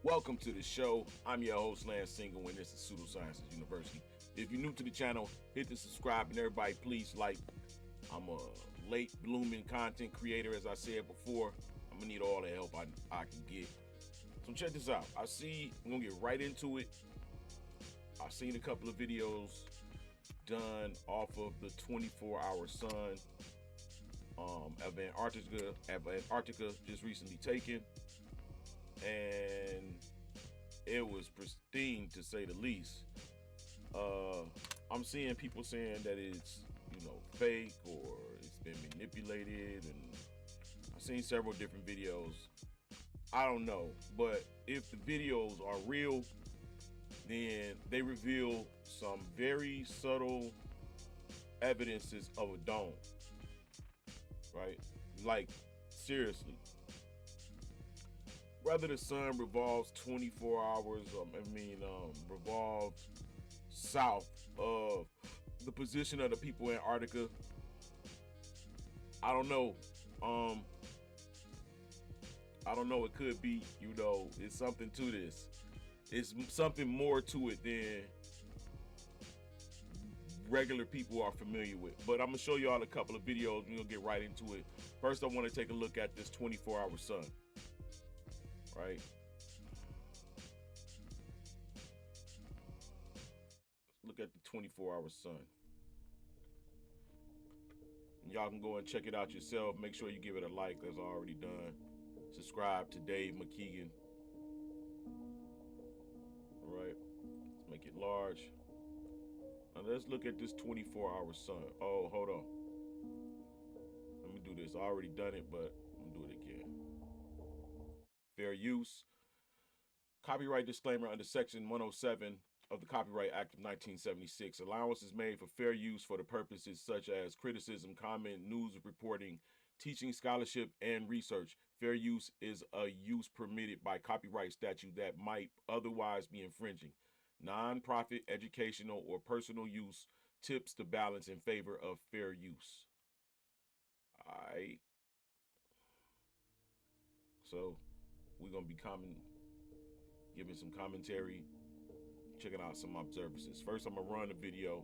Welcome to the show. I'm your host, Lance Single, and this is Pseudosciences University. If you're new to the channel, hit the subscribe, and everybody please like. I'm a late blooming content creator, as I said before. I'm gonna need all the help I can get. So check this out. I'm gonna get right into it. I've seen a couple of videos done off of the 24-hour sun of Antarctica just recently taken. And it was pristine, to say the least. I'm seeing people saying that it's, fake or it's been manipulated, and I've seen several different videos. I don't know, but if the videos are real, then they reveal some very subtle evidences of a dome, right? Like, seriously. Whether the sun revolves 24 hours, revolves south of the position of the people in Antarctica, I don't know. I don't know. It could be, it's something to this. It's something more to it than regular people are familiar with. But I'm gonna show y'all a couple of videos. We'll get right into it. First, I want to take a look at this 24-hour sun. Right? Look at the 24-hour sun. Y'all can go and check it out yourself. Make sure you give it a like, that's already done. Subscribe to Dave McKeegan. All right, let's make it large. Now let's look at this 24-hour sun. Oh, hold on. Let me do this. I already done it, but I'm gonna do it again. Fair use. Copyright disclaimer under Section 107 of the Copyright Act of 1976. Allowance is made for fair use for the purposes such as criticism, comment, news reporting, teaching, scholarship, and research. Fair use is a use permitted by copyright statute that might otherwise be infringing. Non-profit, educational, or personal use tips the balance in favor of fair use. All right. So we're going to be giving some commentary, checking out some observances. First, I'm gonna run a video.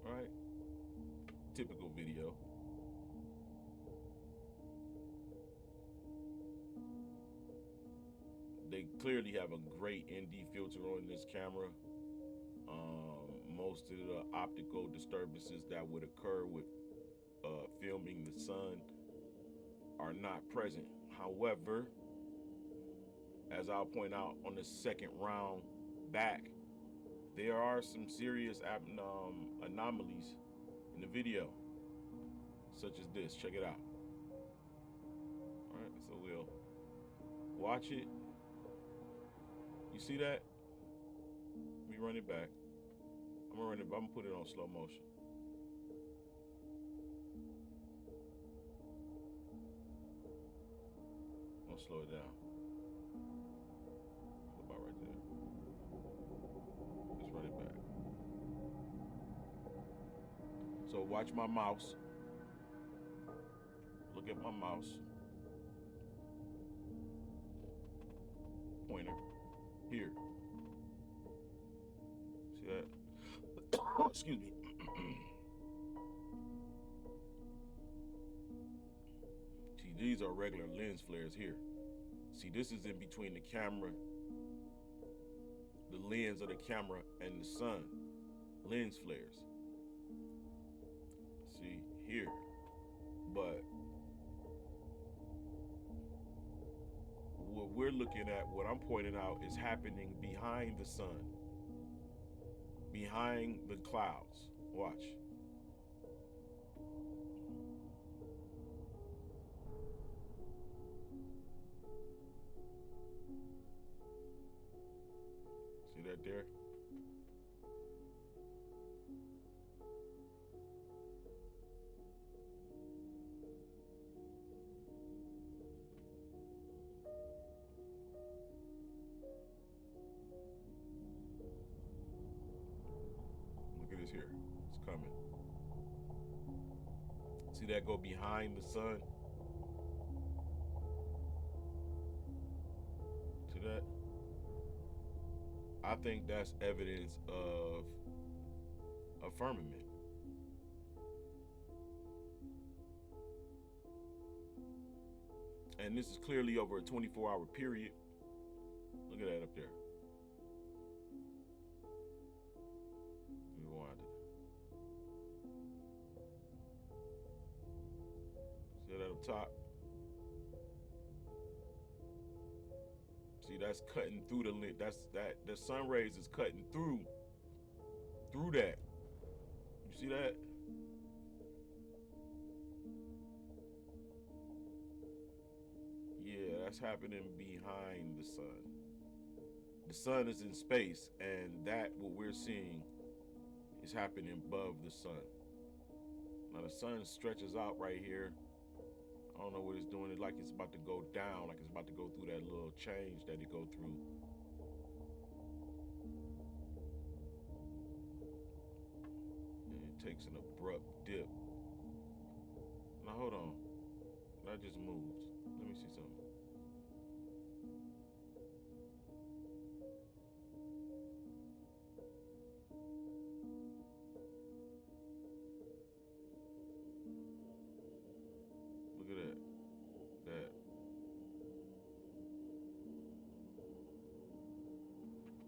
All right, typical video. They clearly have a great ND filter on this camera. Most of the optical disturbances that would occur with filming the sun are not present. However, as I'll point out on the second round back, there are some serious anomalies in the video, such as this. Check it out. All right, so we'll watch it. You see that? Let me run it back. I'm gonna put it on slow motion. I'm gonna slow it down. About right there. Let's run it back. So watch my mouse. Look at my mouse. Pointer. Here. See that? Excuse me. See, these are regular lens flares here. See, this is in between the camera, the lens of the camera, and the sun. Lens flares. See, here. But what we're looking at, what I'm pointing out, is happening behind the sun, behind the clouds. Watch. See that there? See that go behind the sun? See that? I think that's evidence of a firmament. And this is clearly over a 24-hour period. Look at that up there. Rewind it. See that up top? See, that's cutting through the lint. The sun rays is cutting through that. You see that? Yeah, that's happening behind the sun. The sun is in space, and that what we're seeing is happening above the sun. Now the sun stretches out right here. I don't know what it's doing. It's like it's about to go down, like it's about to go through that little change that it go through. And it takes an abrupt dip. Now hold on. That just moved. Let me see something. Look at that.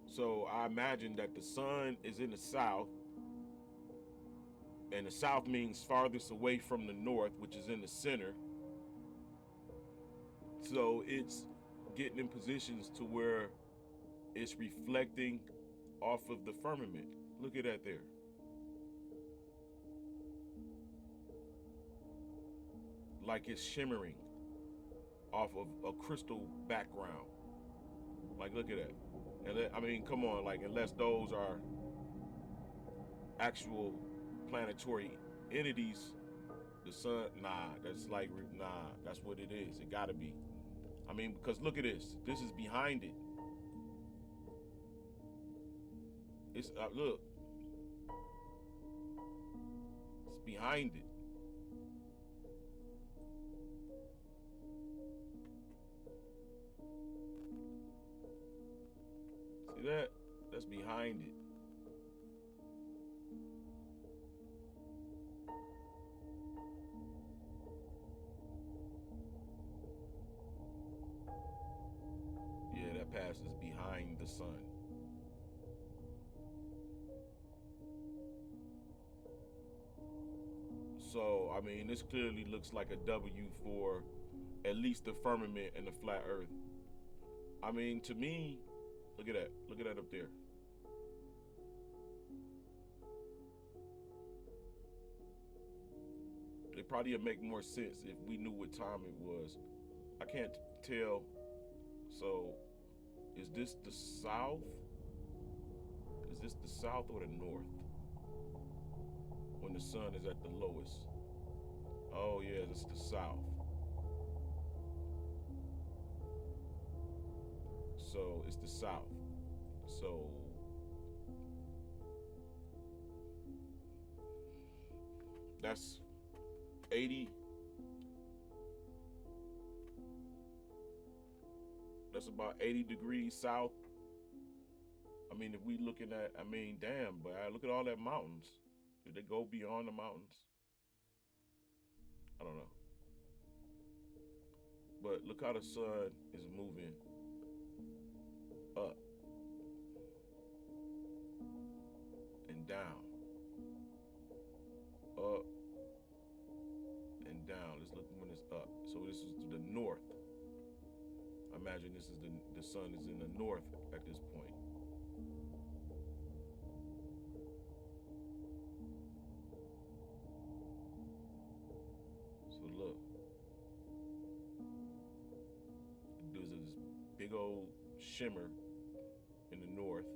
So I imagine that the sun is in the south, and the south means farthest away from the north, which is in the center. So it's getting in positions to where it's reflecting off of the firmament. Look at that there. Like it's shimmering off of a crystal background. Like, look at that. And I mean, come on, like, unless those are actual planetary entities, the sun, nah, that's like, nah, that's what it is. It gotta be. I mean, because look at this. This is behind it. It's, look. It's behind it. See that? That's behind it. Yeah, that passes behind the sun. So, I mean, this clearly looks like a W for at least the firmament and the flat earth. I mean, to me, look at that. Look at that up there. It probably would make more sense if we knew what time it was. I can't tell. So, is this the south? Is this the south or the north? When the sun is at the lowest. Oh yeah, it's the south. So it's the south. So that's 80. That's about 80 degrees south. I mean, if we looking at, I mean, damn, but I look at all that mountains. Did they go beyond the mountains? I don't know. But look how the sun is moving up and down. Up and down. Let's look when it's up. So this is to the north. I imagine this is the sun is in the north at this point. So look. There's this big old shimmer in the north.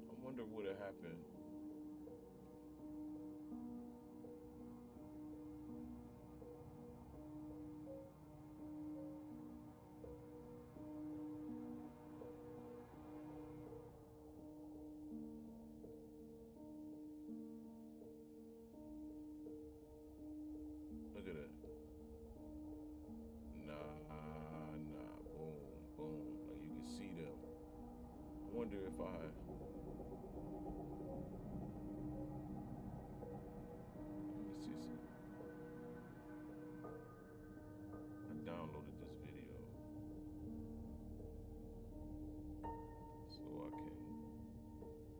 I wonder what would have happened. wonder if I let me see some. I downloaded this video so I can video enhancements,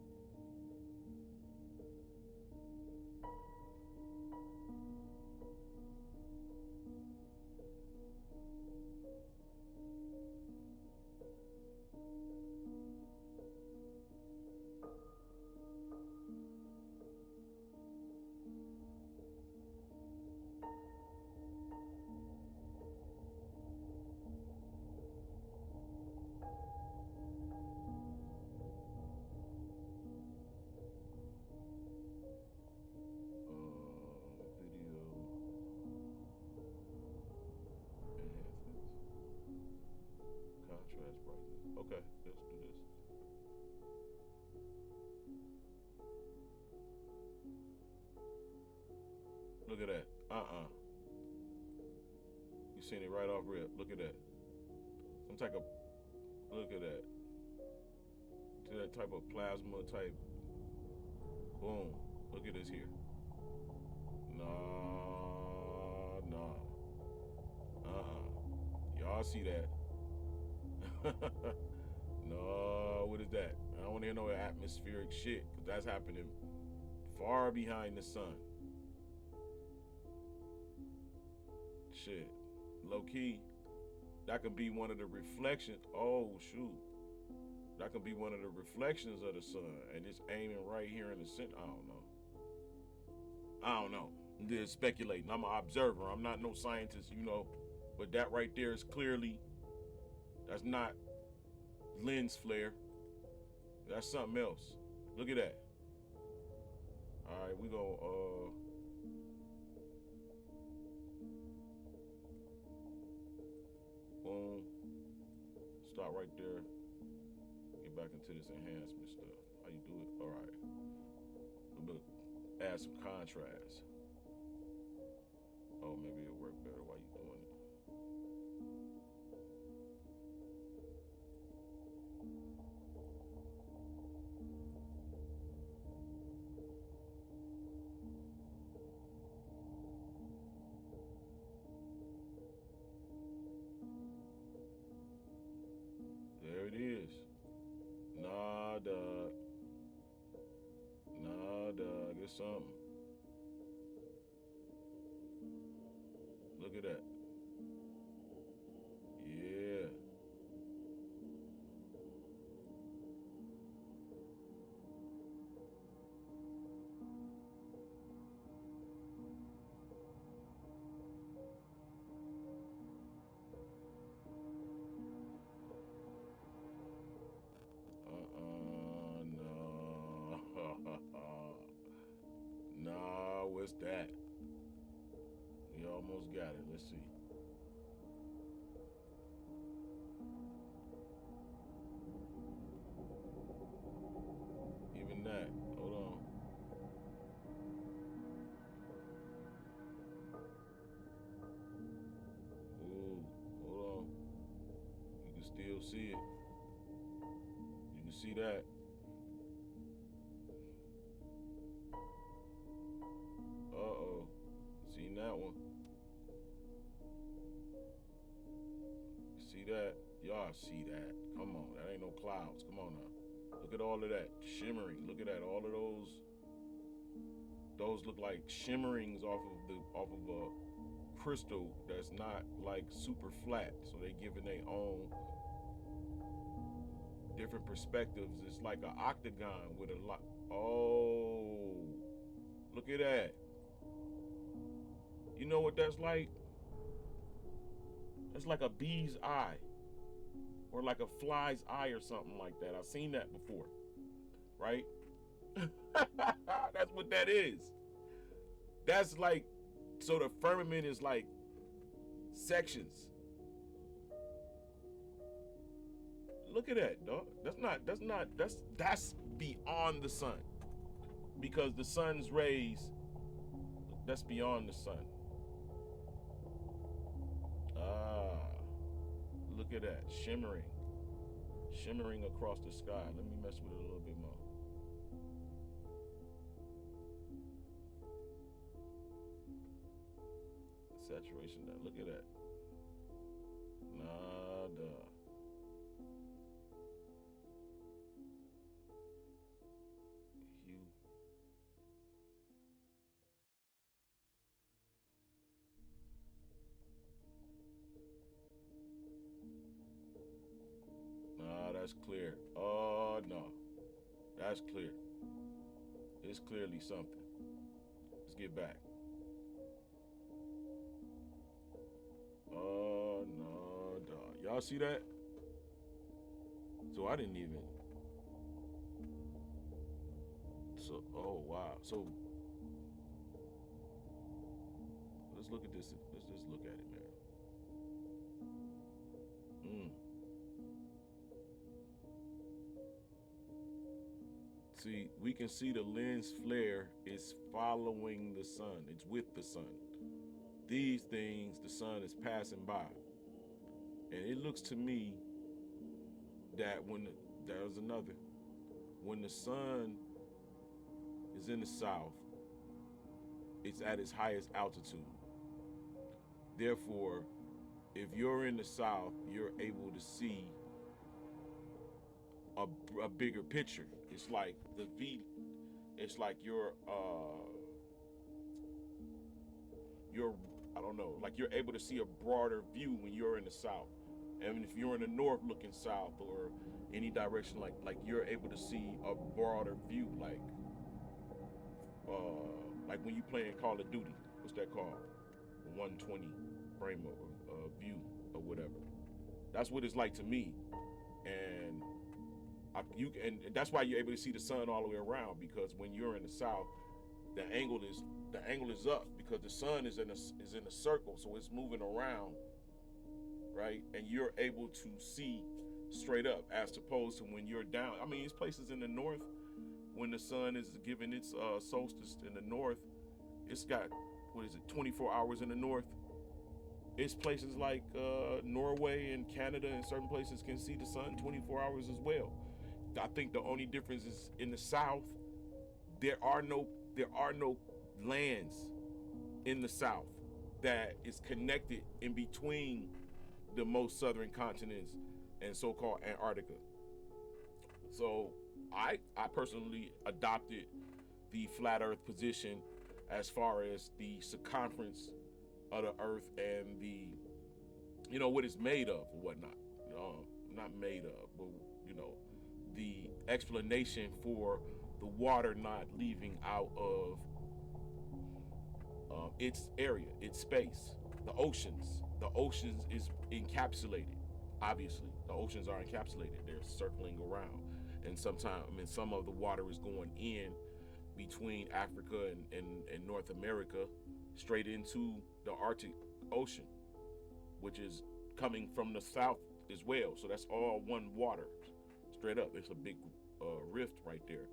contrast brightness. Okay, let's do this. Look at that. You seen it right off rip. Look at that. Some type of, look at that. To that type of plasma type. Boom. Look at this here. Nah. Y'all see that. No, what is that? I don't want to hear no atmospheric shit, because that's happening far behind the sun. Shit. Low key, that could be one of the reflections. Oh, shoot. That could be one of the reflections of the sun, and it's aiming right here in the center. I don't know. I'm just speculating. I'm an observer. I'm not no scientist, you know. But that right there is clearly, that's not lens flare. That's something else. Look at that. All right, we gonna boom. Stop right there. Get back into this enhancement stuff. How you do it? All right. Look, add some contrast. Oh, maybe it'll work better while you're doing it. There it is. Nah, dog. Get something. Look at that. Yeah. No. Nah, what's that? We almost got it. Let's see. Even that. Hold on. Ooh, hold on. You can still see it. You can see that. Uh-oh. Seen that one. See that? Y'all see that. Come on. That ain't no clouds. Come on now. Look at all of that shimmering. Look at that. All of those look like shimmerings off of a crystal that's not like super flat. So they giving their own different perspectives. It's like an octagon with a lot. Oh, look at that. You know what that's like? That's like a bee's eye. Or like a fly's eye or something like that. I've seen that before. Right? That's what that is. That's like, so the firmament is like sections. Look at that, dog. That's beyond the sun. Because the sun's rays, that's beyond the sun. Ah, look at that, shimmering. Shimmering across the sky. Let me mess with it a little bit more. Saturation down. Look at that. Nada. Hue. Nah, that's clear. Oh no. That's clear. It's clearly something. Let's get back. Oh no, dog. Y'all see that? So I didn't even. So, oh wow. So let's look at this. Let's just look at it, man. See, we can see the lens flare is following the sun. It's with the sun. These things, the sun is passing by. And it looks to me that there's another. When the sun is in the south, it's at its highest altitude. Therefore, if you're in the south, you're able to see a bigger picture. It's like it's like you're I don't know, like you're able to see a broader view when you're in the south. And if you're in the north looking south or any direction, like you're able to see a broader view, like when you playing Call of Duty. What's that called? 120 frame of view or whatever. That's what it's like to me. And and that's why you're able to see the sun all the way around, because when you're in the south, the angle is up because the sun is in a circle, so it's moving around, right? And you're able to see straight up, as opposed to when you're down. I mean, it's places in the north when the sun is giving its solstice in the north. It's got 24 hours in the north. It's places like Norway and Canada and certain places can see the sun 24 hours as well. I think the only difference is in the south, there are no lands in the south that is connected in between the most southern continents and so-called Antarctica. So I personally adopted the flat earth position as far as the circumference of the earth and the, what it's made of or whatnot. Not made of, but the explanation for the water not leaving out of its area, its space. The oceans is encapsulated. Obviously, the oceans are encapsulated. They're circling around, and sometimes, some of the water is going in between Africa and North America, straight into the Arctic Ocean, which is coming from the south as well. So that's all one water, straight up. It's a big rift right there.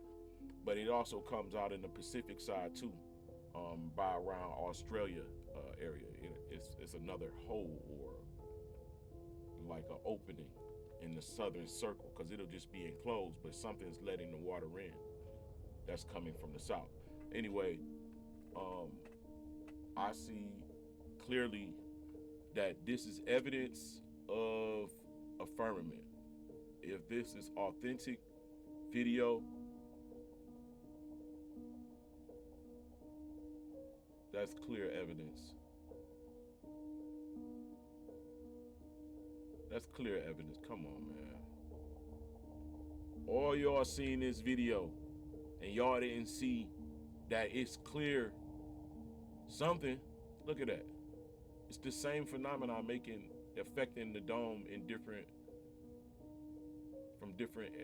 But it also comes out in the Pacific side too, by around Australia area. It's another hole, or like an opening in the southern circle, because it'll just be enclosed, but something's letting the water in that's coming from the south. Anyway, I see clearly that this is evidence of a firmament. If this is authentic video, that's clear evidence. That's clear evidence. Come on, man. All y'all seen this video and y'all didn't see that it's clear something. Look at that. It's the same phenomenon affecting the dome from different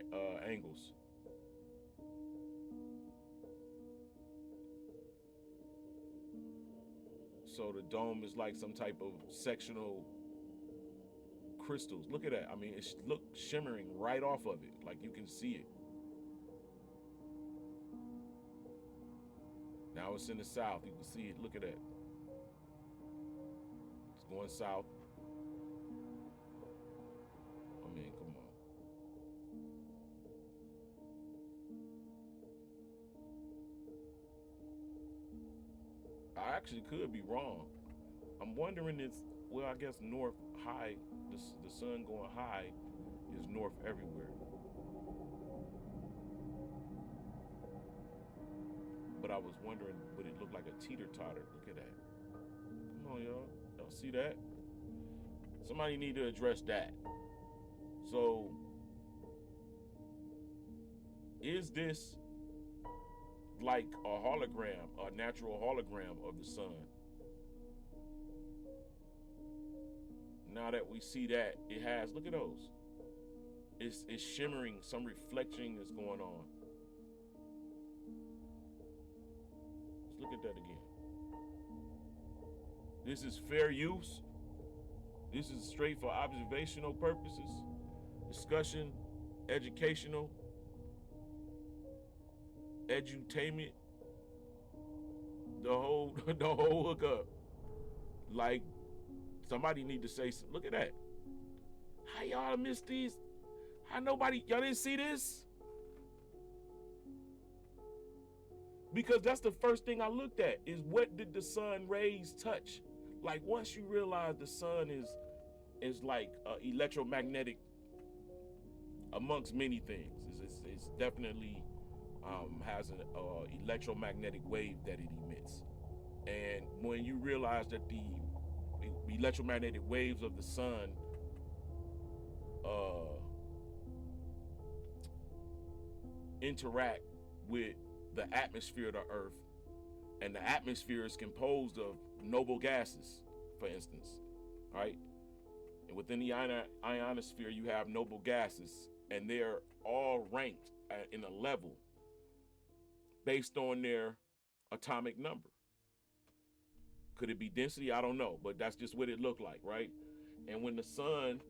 angles. So the dome is like some type of sectional crystals. Look at that. It's shimmering right off of it. Like you can see it. Now it's in the south. You can see it. Look at that. It's going south. Come on. actually could be wrong. I'm wondering if, well, I guess north high, the sun going high is north everywhere. But I was wondering, would it look like a teeter-totter? Look at that. Come on, y'all. Y'all see that? Somebody need to address that. So, is this like a hologram, a natural hologram of the sun? Now that we see that, it has, look at those. It's shimmering, some reflection is going on. Let's look at that again. This is fair use. This is straight for observational purposes, discussion, educational, edutainment, the whole hookup. Like, somebody need to say, look at that. How y'all missed these? How nobody, y'all didn't see this? Because that's the first thing I looked at, is what did the sun rays touch? Like, once you realize the sun is like electromagnetic amongst many things. It's definitely has an electromagnetic wave that it emits. And when you realize that the electromagnetic waves of the sun interact with the atmosphere of the earth, and the atmosphere is composed of noble gases, for instance, right? And within the ionosphere, you have noble gases, and they're all ranked in a level based on their atomic number. Could it be density? I don't know, but that's just what it looked like, right? And when the sun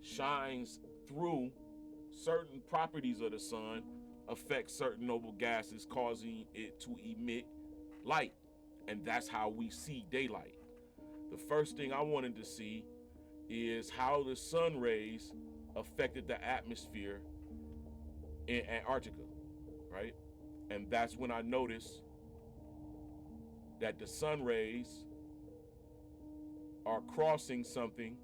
shines through, certain properties of the sun affect certain noble gases, causing it to emit light. And that's how we see daylight. The first thing I wanted to see is how the sun rays affected the atmosphere in Antarctica, right? And that's when I noticed that the sun rays are crossing something,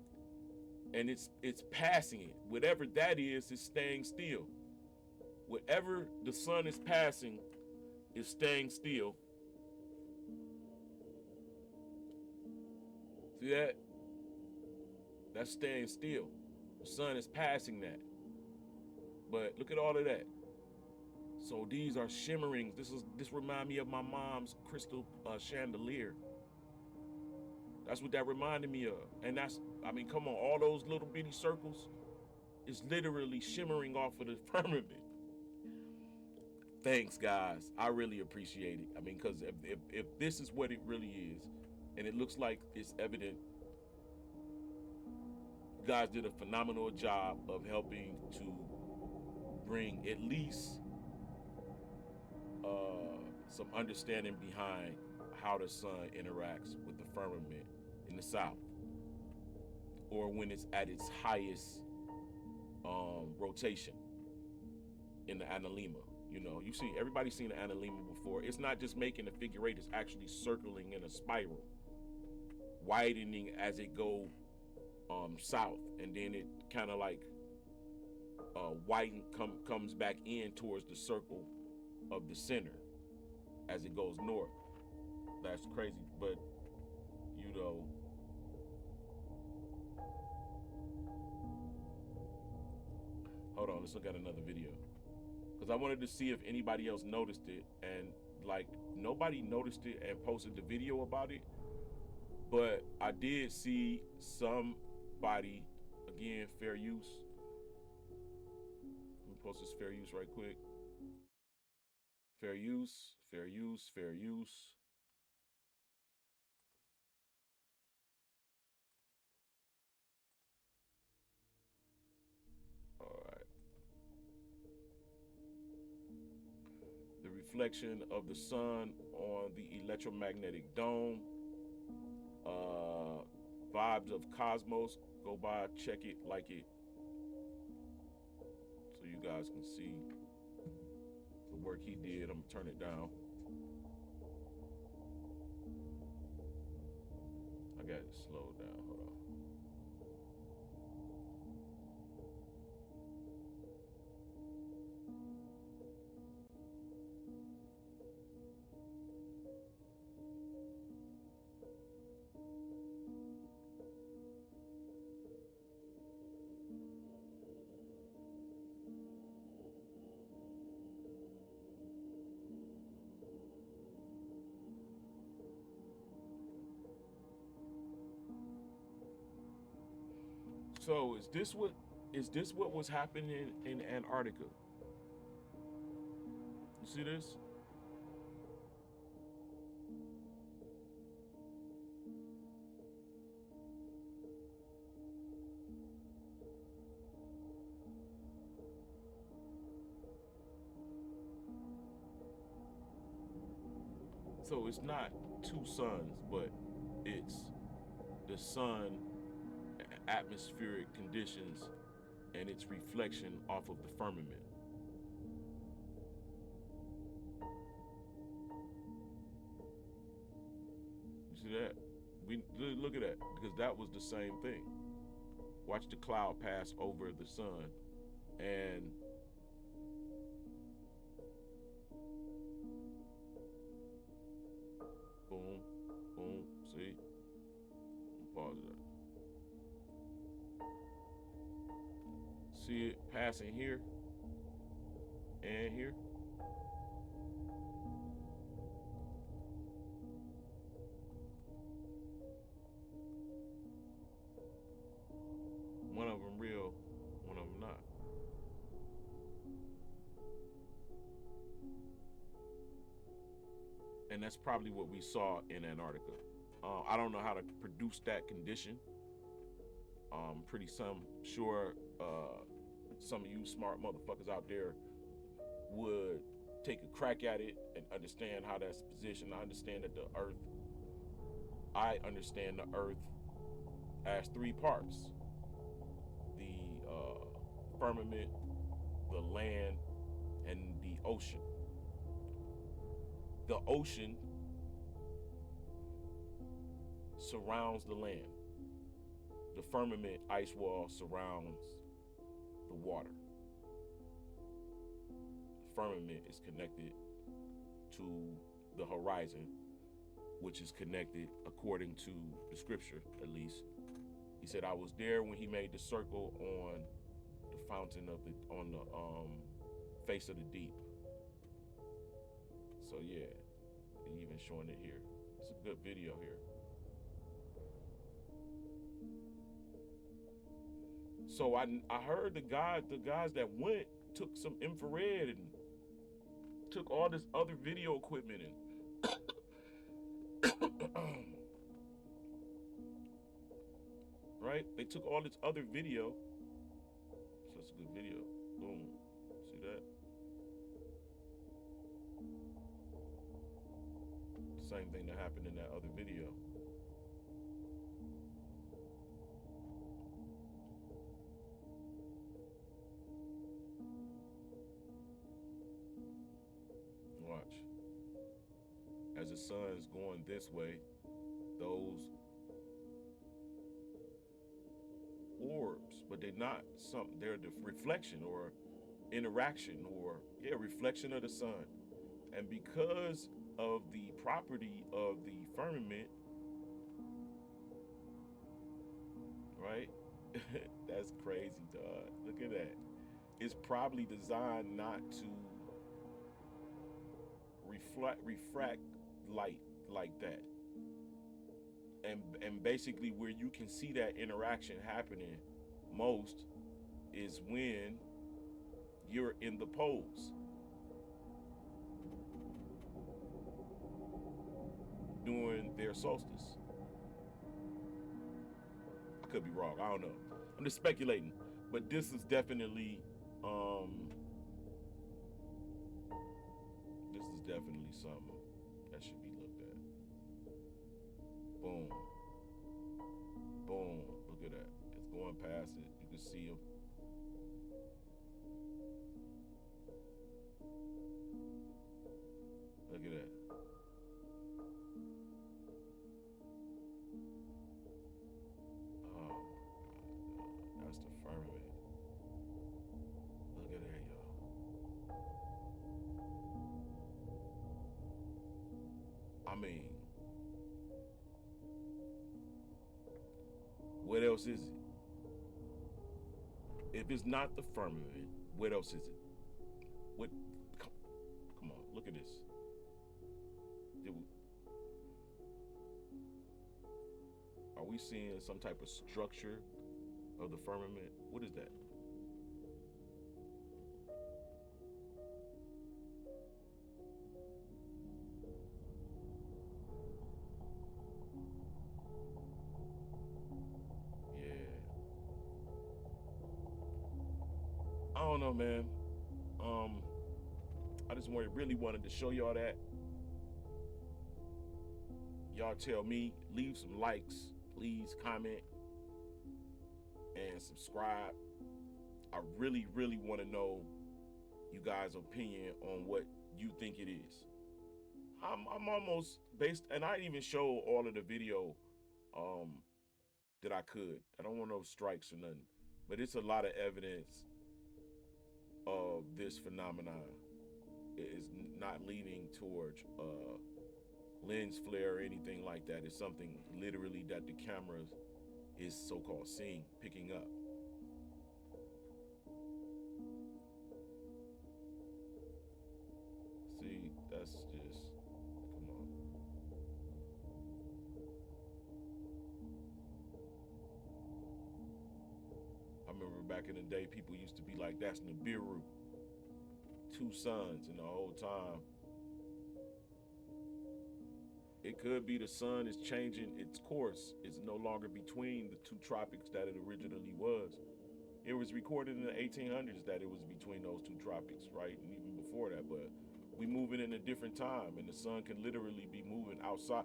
and it's passing it. Whatever that is staying still. Whatever the sun is passing is staying still. See that? That's staying still. The sun is passing that. But look at all of that. So these are shimmerings. This remind me of my mom's crystal chandelier. That's what that reminded me of. And that's, I mean, come on, all those little bitty circles is literally shimmering off of the firmament. Thanks, guys. I really appreciate it. I mean, because if this is what it really is, and it looks like it's evident, you guys did a phenomenal job of helping to bring at least some understanding behind how the sun interacts with the firmament in the south, or when it's at its highest rotation in the analemma. You know, you see, everybody's seen the analemma before. It's not just making a figure eight, it's actually circling in a spiral, widening as it go south, and then it kind of like comes back in towards the circle of the center as it goes north. That's crazy, but you know, hold on, let's look at another video, because I wanted to see if anybody else noticed it, and like nobody noticed it and posted the video about it, but I did see somebody, again, fair use. Let me post this fair use right quick. Fair use, fair use, fair use. All right. The reflection of the sun on the electromagnetic dome. Vibes of Cosmos. Go by, check it, like it, so you guys can see the work he did. I'm gonna turn it down. I got it slowed down. Hold on. So is this what was happening in Antarctica? You see this? So it's not two suns, but it's the sun, atmospheric conditions, and its reflection off of the firmament. You see that? We look at that, because that was the same thing. Watch the cloud pass over the sun, and boom, boom. See? Pause that. See it passing here and here. One of them real, one of them not. And that's probably what we saw in Antarctica. I don't know how to produce that condition. Pretty sure some of you smart motherfuckers out there would take a crack at it and understand how that's positioned. I understand that the Earth as three parts: the firmament, the land, and the ocean. The ocean surrounds the land. The firmament ice wall surrounds the water. The firmament is connected to the horizon, which is connected, according to the scripture at least. He said, I was there when he made the circle on the fountain of the, on the face of the deep. So yeah, even showing it here. It's a good video here. So I heard the guys that went took some infrared and took all this other video equipment and right? They took all this other video. So it's a good video. Boom. See that? Same thing that happened in that other video. Watch. As the sun's going this way, those orbs, but they're not something, they're the reflection or interaction or reflection of the sun. And because of the property of the firmament, right? That's crazy, dog. Look at that. It's probably designed not to refract light like that. And basically where you can see that interaction happening most is when you're in the poles during their solstice. I could be wrong, I don't know. I'm just speculating, but this is definitely something that should be looked at. Boom. Boom. Look at that. It's going past it. You can see them. Look at that. mean, what else is it? If it's not the firmament, what else is it? What? Come on, look at this. Are we seeing some type of structure of the firmament? What is that? Yeah. I don't know, man. I just really wanted to show y'all that. Y'all tell me, leave some likes, please comment and subscribe. I really want to know you guys' opinion on what you think it is. I'm almost based, and I didn't even show all of the video that I could. I don't want no strikes or nothing, but it's a lot of evidence of this phenomenon. It is not leaning towards lens flare or anything like that. It's something literally that the camera is so-called seeing, picking up. See, that's just, come on. I remember back in the day, people used to be like, that's Nibiru. 2 suns, and the whole time it could be the sun is changing its course. It's no longer between the 2 tropics that it originally was. It was recorded in the 1800s that it was between those 2 tropics, right? And even before that, but we moving in a different time, and the sun can literally be moving outside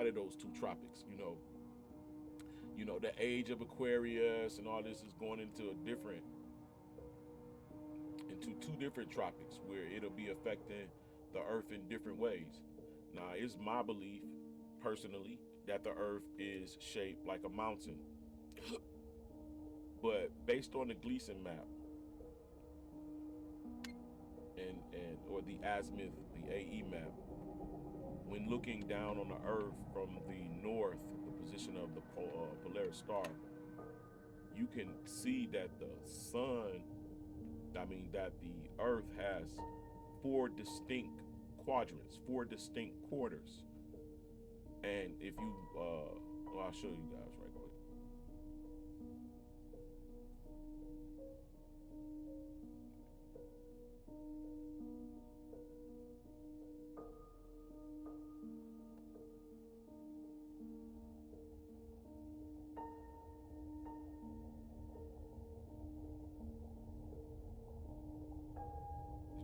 of those 2 tropics. You know, the age of Aquarius and all this is going into 2 different tropics where it'll be affecting the earth in different ways. Now, it's my belief, personally, that the earth is shaped like a mountain. But based on the Greason map or the azimuth, the AE map, when looking down on the earth from the north, the position of the Polaris star, you can see that the earth has 4 distinct quadrants, 4 distinct quarters. And if you, I'll show you guys right quick.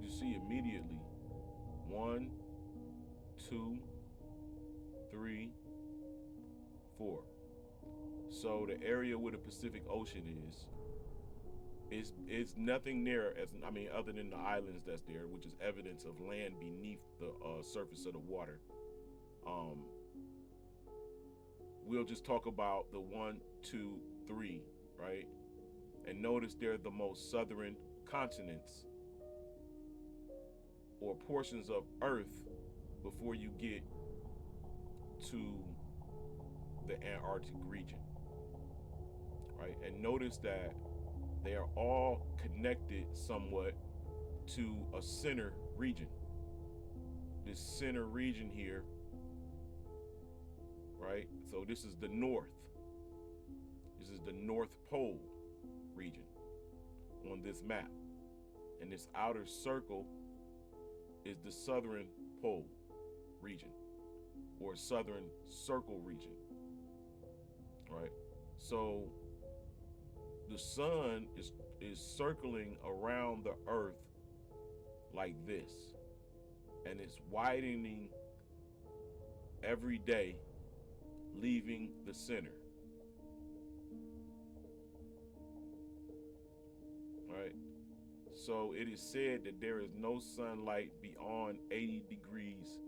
You see immediately 1, 2, 3, 4. So the area where the Pacific Ocean is nothing near other than the islands that's there, which is evidence of land beneath the surface of the water. We'll just talk about the 1, 2, 3, right? And notice they're the most southern continents or portions of Earth before you get to the Antarctic region, right? And notice that they are all connected somewhat to a center region. This center region here, right? So this is the north. This is the North Pole region on this map. And this outer circle is the Southern Pole region or Southern Circle region, right? So the sun is circling around the earth like this, and it's widening every day, leaving the center, right? So it is said that there is no sunlight beyond 80 degrees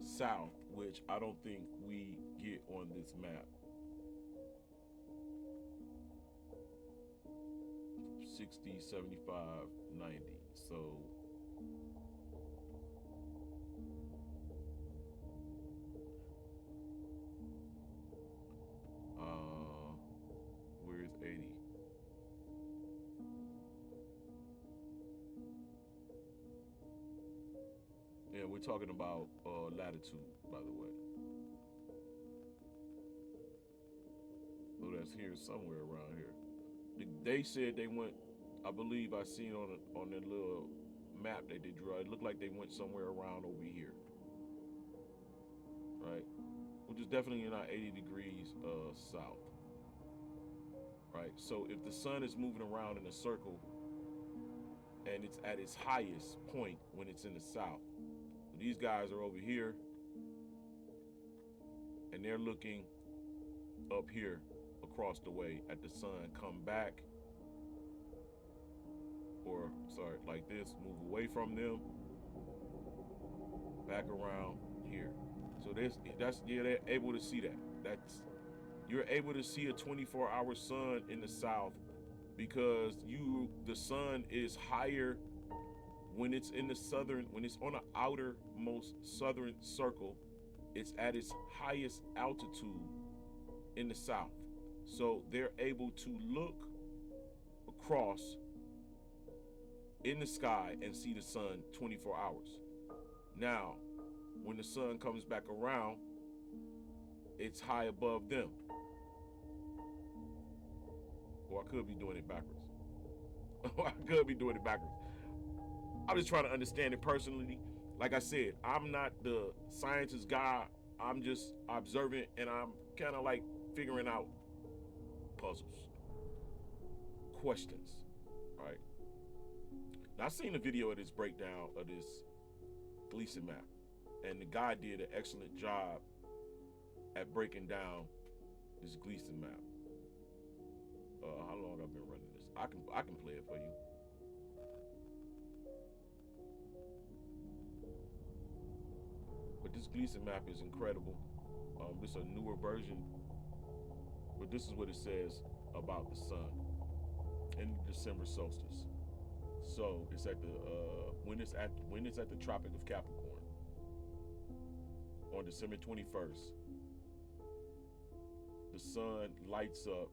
south, which I don't think we get on this map. 60, 75, 90. So And we're talking about latitude, by the way. So that's here somewhere around here. They said they went, I believe I seen on their little map that they drew, it looked like they went somewhere around over here. Right? Which is definitely not 80 degrees south. Right? So if the sun is moving around in a circle and it's at its highest point when it's in the south, these guys are over here and they're looking up here across the way at the sun come back, or sorry, like this, move away from them, back around here. So they're able to see that. You're able to see a 24-hour sun in the south because the sun is higher when it's in the southern, when it's on the outermost southern circle, it's at its highest altitude in the south. So they're able to look across in the sky and see the sun 24 hours. Now, when the sun comes back around, it's high above them. Or I could be doing it backwards. I'm just trying to understand it personally. Like I said, I'm not the scientist guy. I'm just observant, and I'm kind of like figuring out puzzles, questions, right? Now, I've seen a video of this breakdown of this Greason map, and the guy did an excellent job at breaking down this Greason map. How long I've been running this? I can play it for you. But this Greason map is incredible. This is a newer version, but this is what it says about the sun in the December solstice. So it's at the when it's at the Tropic of Capricorn on December 21st. The sun lights up,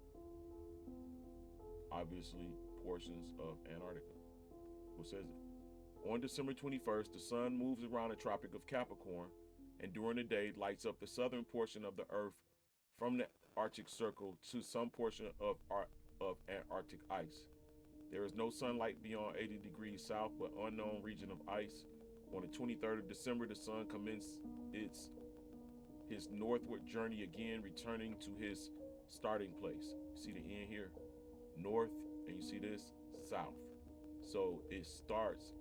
obviously, portions of Antarctica. What says it? On December 21st, the sun moves around the Tropic of Capricorn, and during the day lights up the southern portion of the Earth from the Arctic Circle to some portion of Antarctic ice. There is no sunlight beyond 80 degrees south, but unknown region of ice. On the 23rd of December, the sun commences his northward journey again, returning to his starting place. See the end here? North, and you see this? South. So it starts,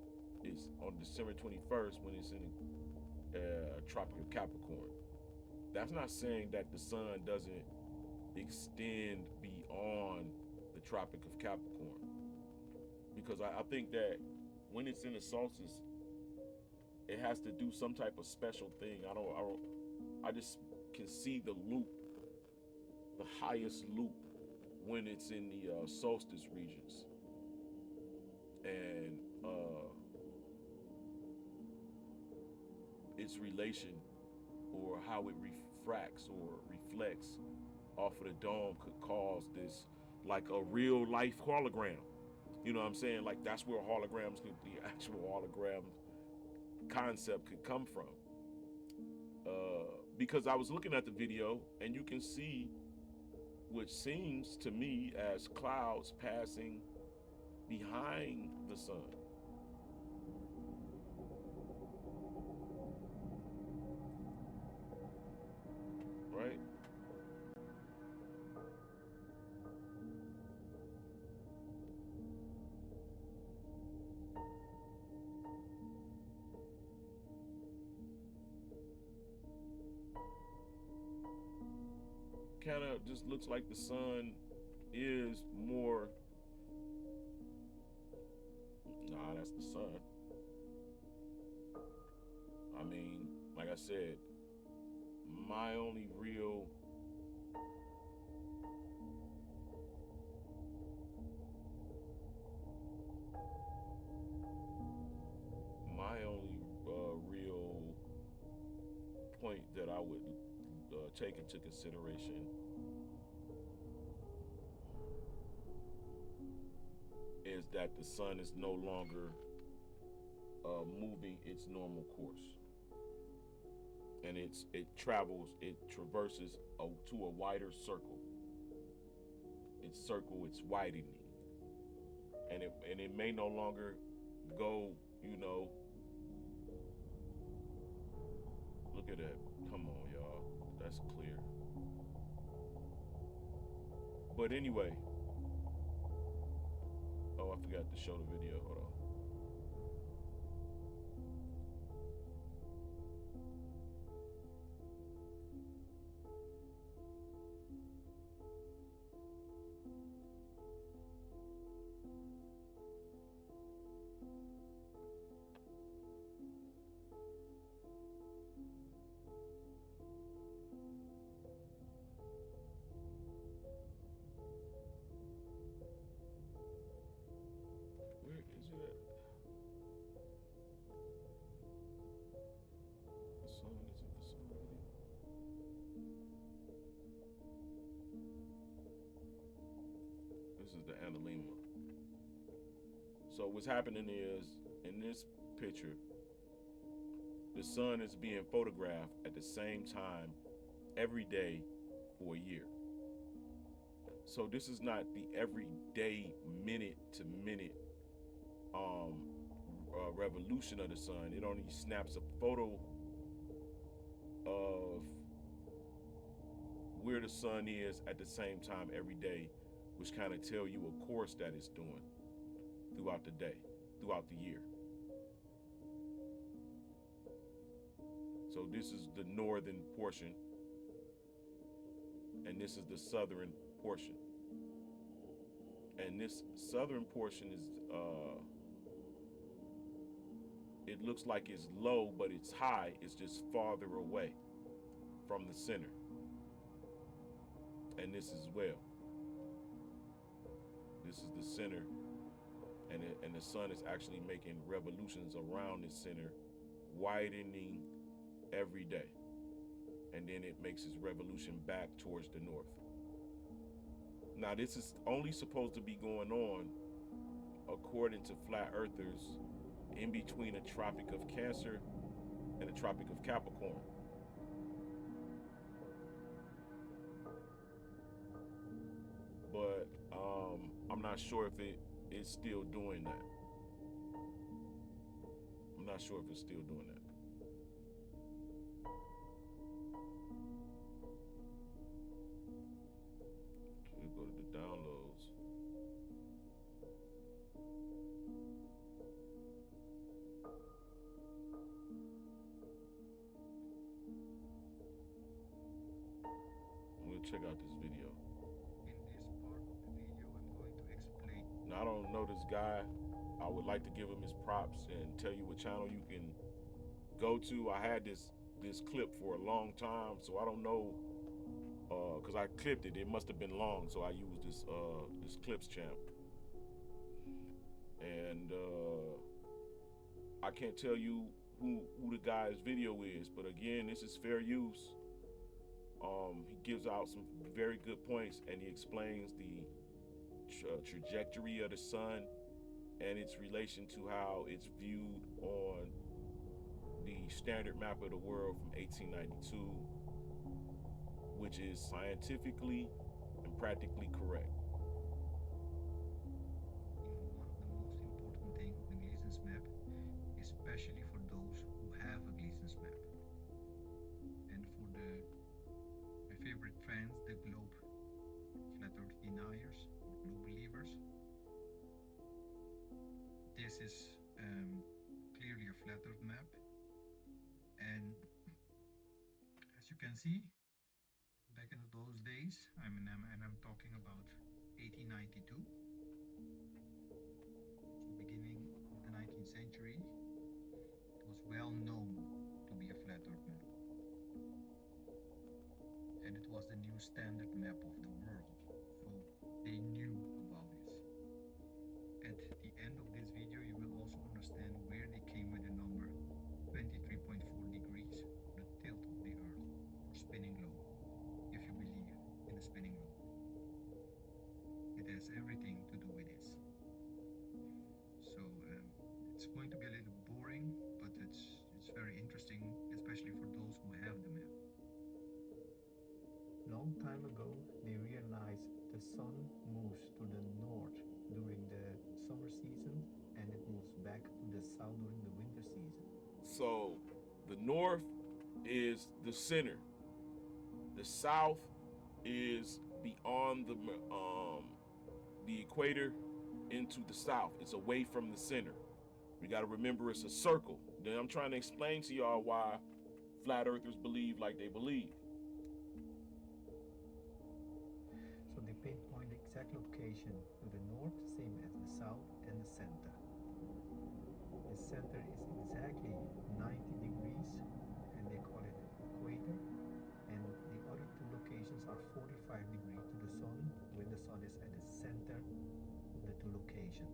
it's on December 21st when it's in the Tropic of Capricorn. That's not saying that the sun doesn't extend beyond the Tropic of Capricorn. Because I think that when it's in the solstice, it has to do some type of special thing. I just can see the loop, the highest loop, when it's in the solstice regions. And its relation or how it refracts or reflects off of the dome could cause this, like a real life hologram. You know what I'm saying? Like that's where holograms could, the actual hologram concept could come from. Because I was looking at the video and you can see what seems to me as clouds passing behind the sun. Right? Kind of just looks like the sun is more, nah, that's the sun. I mean, like I said, my only real real point that I would take into consideration is that the sun is no longer moving its normal course. and it traverses to a wider circle. It's widening, and it may no longer go. Look at that. Come on, y'all. That's clear. But anyway, oh, I forgot to show the video. Hold on. Where is it at? The sun, is it the sun video? This is the Anomalous. So what's happening is, in this picture, the sun is being photographed at the same time every day for a year. So this is not the everyday minute to minute revolution of the sun. It only snaps a photo of where the sun is at the same time every day, which kind of tell you a course that it's doing throughout the day, throughout the year. So this is the northern portion, and this is the southern portion. And this southern portion is, it looks like it's low, but it's high. It's just farther away from the center. And this as well. This is the center, and the sun is actually making revolutions around the center, widening every day. And then it makes its revolution back towards the north. Now, this is only supposed to be going on, according to flat earthers, in between the Tropic of Cancer and the Tropic of Capricorn. But I'm not sure if it is still doing that. I'm not sure if it's still doing that. We'll go to the downloads. We'll check out this video. In this part of the video, I'm going to explain. Now, I don't know this guy. I would like to give him his props and tell you what channel you can go to. I had this clip for a long time, so I don't know, because I clipped it. It must have been long, so I used this clips champ. And I can't tell you who the guy's video is, but again, this is fair use. He gives out some very good points, and he explains the trajectory of the sun and its relation to how it's viewed on the standard map of the world from 1892, which is scientifically and practically correct. One of the most important things of the Greason's map, especially for those who have a Greason's map, and for my favorite fans, the globe flat earth deniers or globe believers. This is clearly a flat earth map, and as you can see, back in those days, I'm talking about 1892, so beginning of the 19th century, it was well known to be a flat earth map, and it was the new standard map of the world, so they knew about this. At the end of this video, you will also understand where they came with the number 23.4 degrees for the tilt of the Earth for spinning globe, if you believe in the spinning globe. It has everything to do with this. So it's going to be a little boring, but it's very interesting, especially for those who have long time ago, they realized the sun moves to the north during the summer season and it moves back to the south during the winter season. So the north is the center. The south is beyond the equator into the south. It's away from the center. We got to remember it's a circle. Then I'm trying to explain to y'all why flat earthers believe like they believe. So they pinpoint the exact location to the north, same as the south, and the center. The center is exactly 90 degrees and they call it the equator. And the other two locations are 45 degrees to the sun when the sun is at the center of the two locations.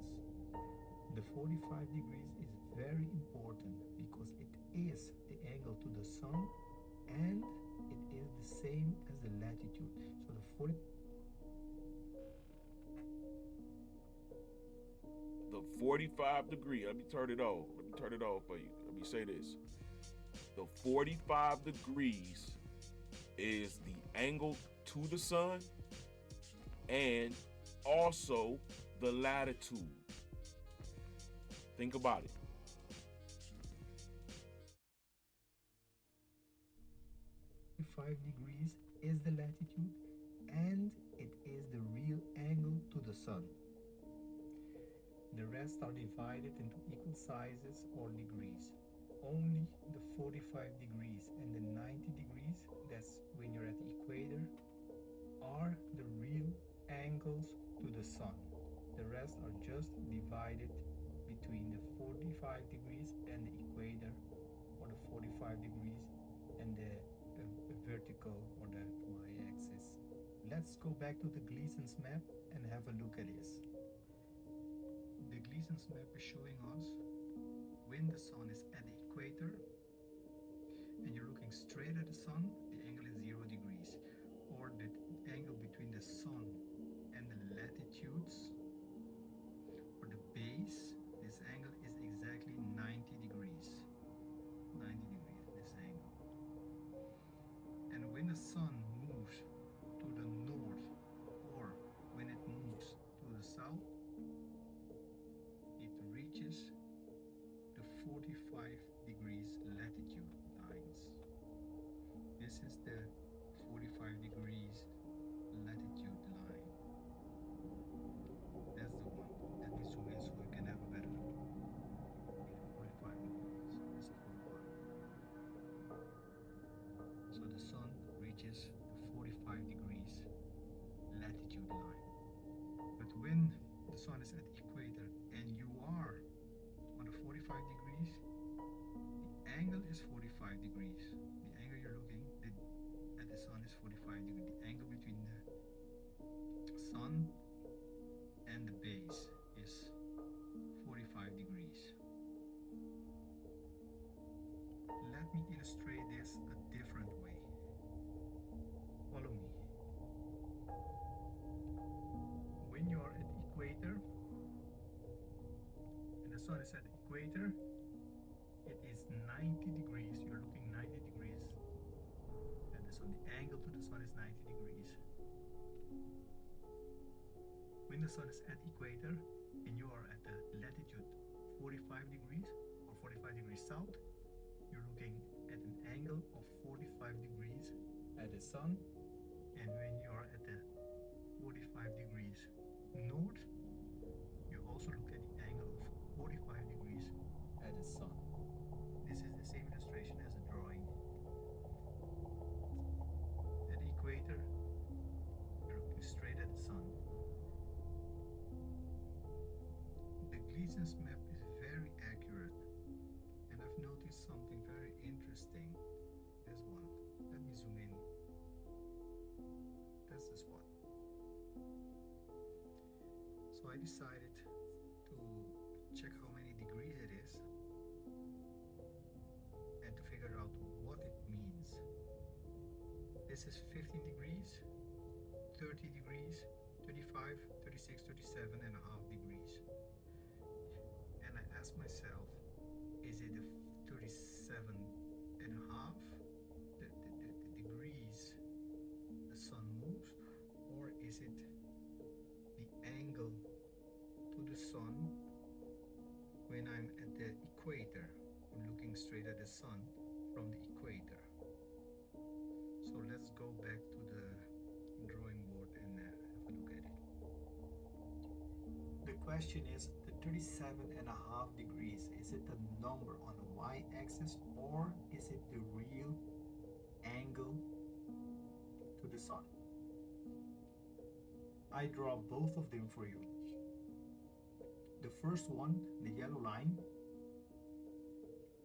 The 45 degrees is very important because it is the angle to the sun and it is the same as the latitude. So the 45 degree, let me turn it off. Let me turn it off for you. Let me say this. The 45 degrees is the angle to the sun and also the latitude. Think about it. degrees is the latitude and it is the real angle to the sun. The rest are divided into equal sizes or degrees. Only the 45 degrees and the 90 degrees, that's when you're at the equator, are the real angles to the sun. The rest are just divided between the 45 degrees and the equator, or the 45 degrees and the vertical or the y-axis. Let's go back to the Greason's map and have a look at this. The Greason's map is showing us when the sun is at the equator and you're looking straight at the sun, the angle is 0 degrees, or the angle between the sun and the latitudes or the base, this angle is exactly 90 degrees. 90 degrees, this angle. And when the sun moves to the north or when it moves to the south, it reaches the 45 degrees latitude lines. This is the 45 degrees latitude line. That's the one. Let me zoom in so you can have a better look. Okay, the 45 degrees. This is 45. So the sun reaches the 45 degrees latitude line. But when the sun is at the equator and you are on the 45 degrees, the angle is 45 degrees. The angle you're looking at the sun is 45 degrees. The angle between the sun and the base is 45 degrees. Let me illustrate this a different way. Follow me. When you are at the equator and the sun is at the equator, it is 90 degrees. You're looking 90 degrees at the sun. The angle to the sun is 90 degrees. When the sun is at the equator and you are at the latitude 45 degrees or 45 degrees south, you're looking at an angle of 45 degrees at the sun. And when you are at the 45 degrees north, you also look at the angle of 45 degrees at the sun. This is the same illustration as a drawing. At the equator, you're looking straight at the sun. The Greason's map is very accurate, and I've noticed something very interesting. This one. Let me zoom in. That's the spot. So I decided to check how many degrees it is and to figure out what it means. This is 15 degrees, 30 degrees, 35, 36, 37 and a half degrees. And I asked myself, is it the 37 and a half? The degrees the sun the sun when I'm at the equator. I'm looking straight at the sun from the equator. So let's go back to the drawing board and have a look at it. The question is, the 37.5 degrees, is it a number on the y-axis or is it the real angle to the sun? I draw both of them for you. The first one, the yellow line,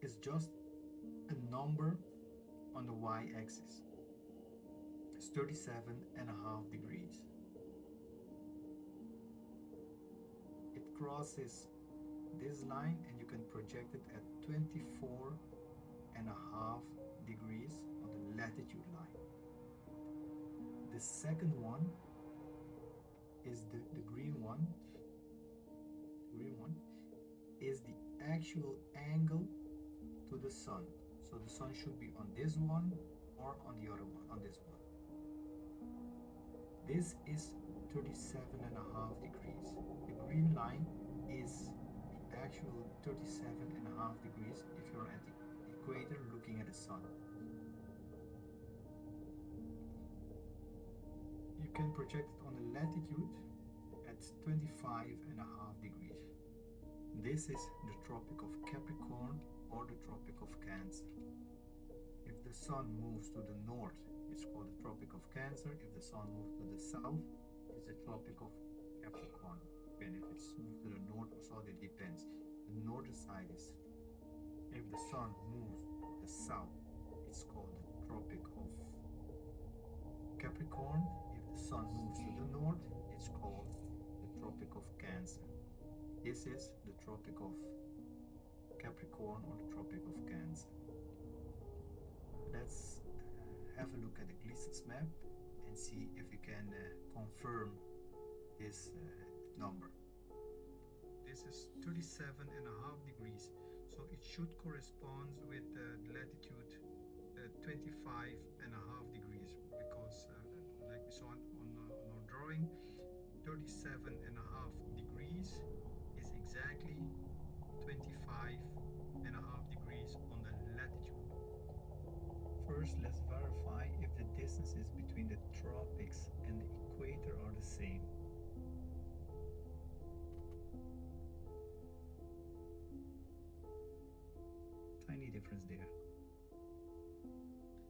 is just a number on the y-axis. It's 37.5 degrees. It crosses this line and you can project it at 24.5 degrees on the latitude line. The second one is the green one. The green one is the actual angle to the sun. So the sun should be on this one or on the other one, on this one. This is 37.5 degrees. The green line is the actual 37.5 degrees if you're at the equator looking at the sun. You can project it on the latitude at 25.5 degrees. This is the Tropic of Capricorn or the Tropic of Cancer. If the sun moves to the north, it's called the Tropic of Cancer. If the sun moves to the south, it's the Tropic of Capricorn. And if it's moved to the north or south, it depends. The northern side is, if the sun moves to the south, it's called the Tropic of Capricorn. If the sun moves to the north, it's called the Tropic of Cancer. This is the Tropic of Capricorn or the Tropic of Cancer. Let's have a look at the Greason's map and see if we can confirm this number. This is 37.5 degrees, so it should correspond with the latitude 25.5 degrees, because like we saw on our drawing, 37.5 degrees is exactly 25.5 degrees on the latitude. First, let's verify if the distances between the tropics and the equator are the same. Tiny difference there.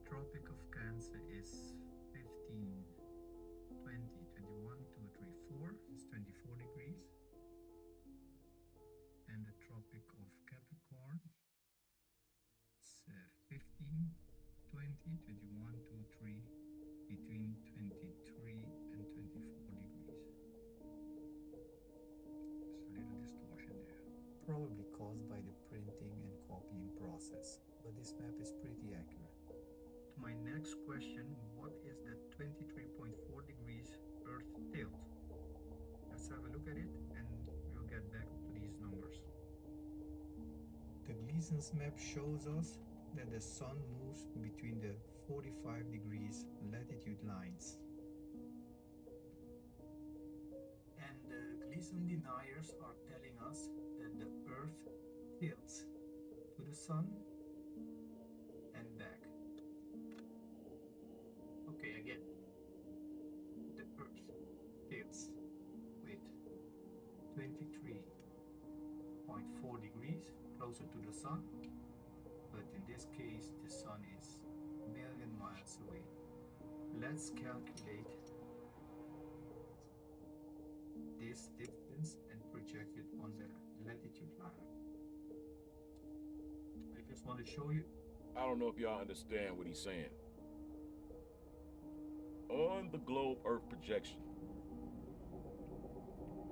Tropic of Cancer is 15, 20, 21, 2, 3, 4. It's 24 degrees. And the Tropic of Capricorn, it's 15, 20, 21, 2, 3, between 23 and 24 degrees. There's a little distortion there. Probably caused by the printing and copying process, but this map is pretty accurate. To my next question, what is the 23.4 degrees Earth tilt? Let's have a look at it and we'll get back to these numbers. The Greason's map shows us that the sun moves between the 45 degrees latitude lines. And the Greason deniers are telling us that the Earth tilts to the sun and back. Okay, again, the Earth tilts with 23.4 degrees closer to the sun, but in this case the sun is a million miles away. Let's calculate this distance and project it on the latitude line. I just want to show you. I don't know if y'all understand what he's saying. On the globe Earth projection,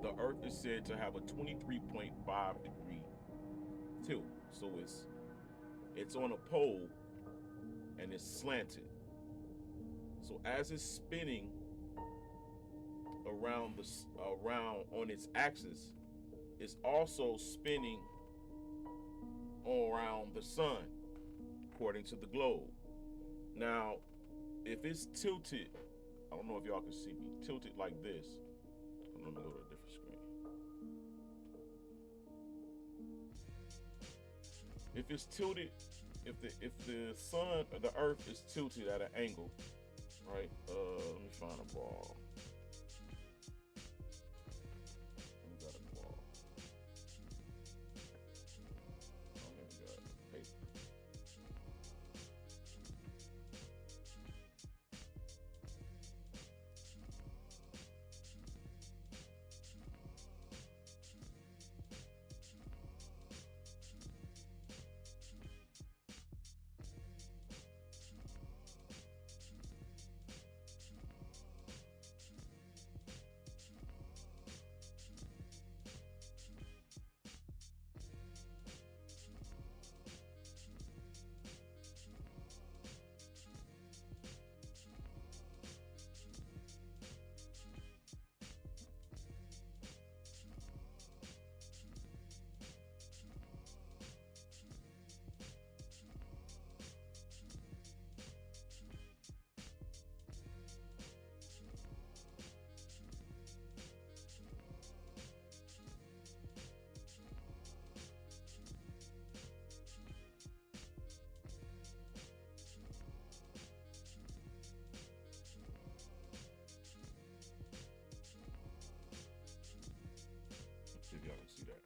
the Earth is said to have a 23.5 degree tilt. So it's on a pole and it's slanted. So as it's spinning around on its axis, it's also spinning around the sun, according to the globe. Now, if it's tilted, I don't know if y'all can see me, tilted like this. Let me go to a different screen. if it's tilted, if the sun or the earth is tilted at an angle, right? Let me find a ball. We got a ball. Oh, here we got paper. See if y'all can see that.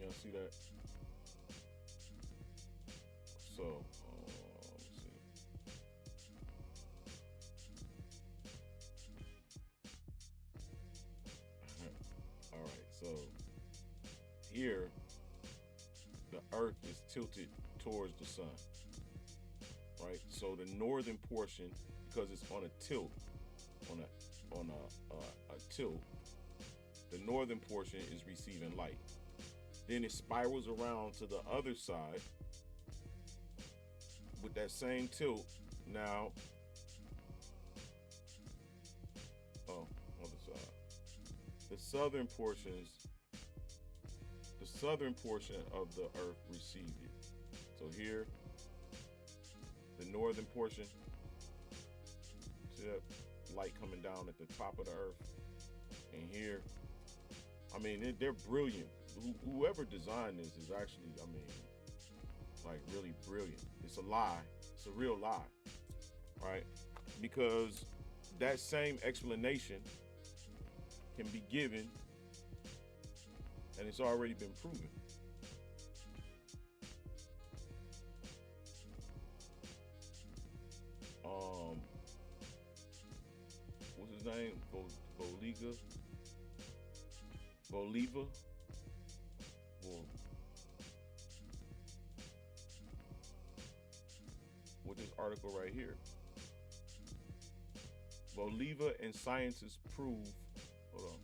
Y'all see that? So, let's see. All right, so here, the Earth is tilted towards the sun, right? So the northern portion, because it's on a tilt, on a tilt, the northern portion is receiving light. Then it spirals around to the other side with that same tilt. Now, other side. The southern portion of the earth received it. So here, the northern portion, see that light coming down at the top of the earth. And here, I mean, they're brilliant. Whoever designed this is actually, I mean, like really brilliant. It's a lie. It's a real lie, right? Because that same explanation can be given, and it's already been proven. What's his name? Bolivar. With this article right here. Bolivar and scientists prove, hold on.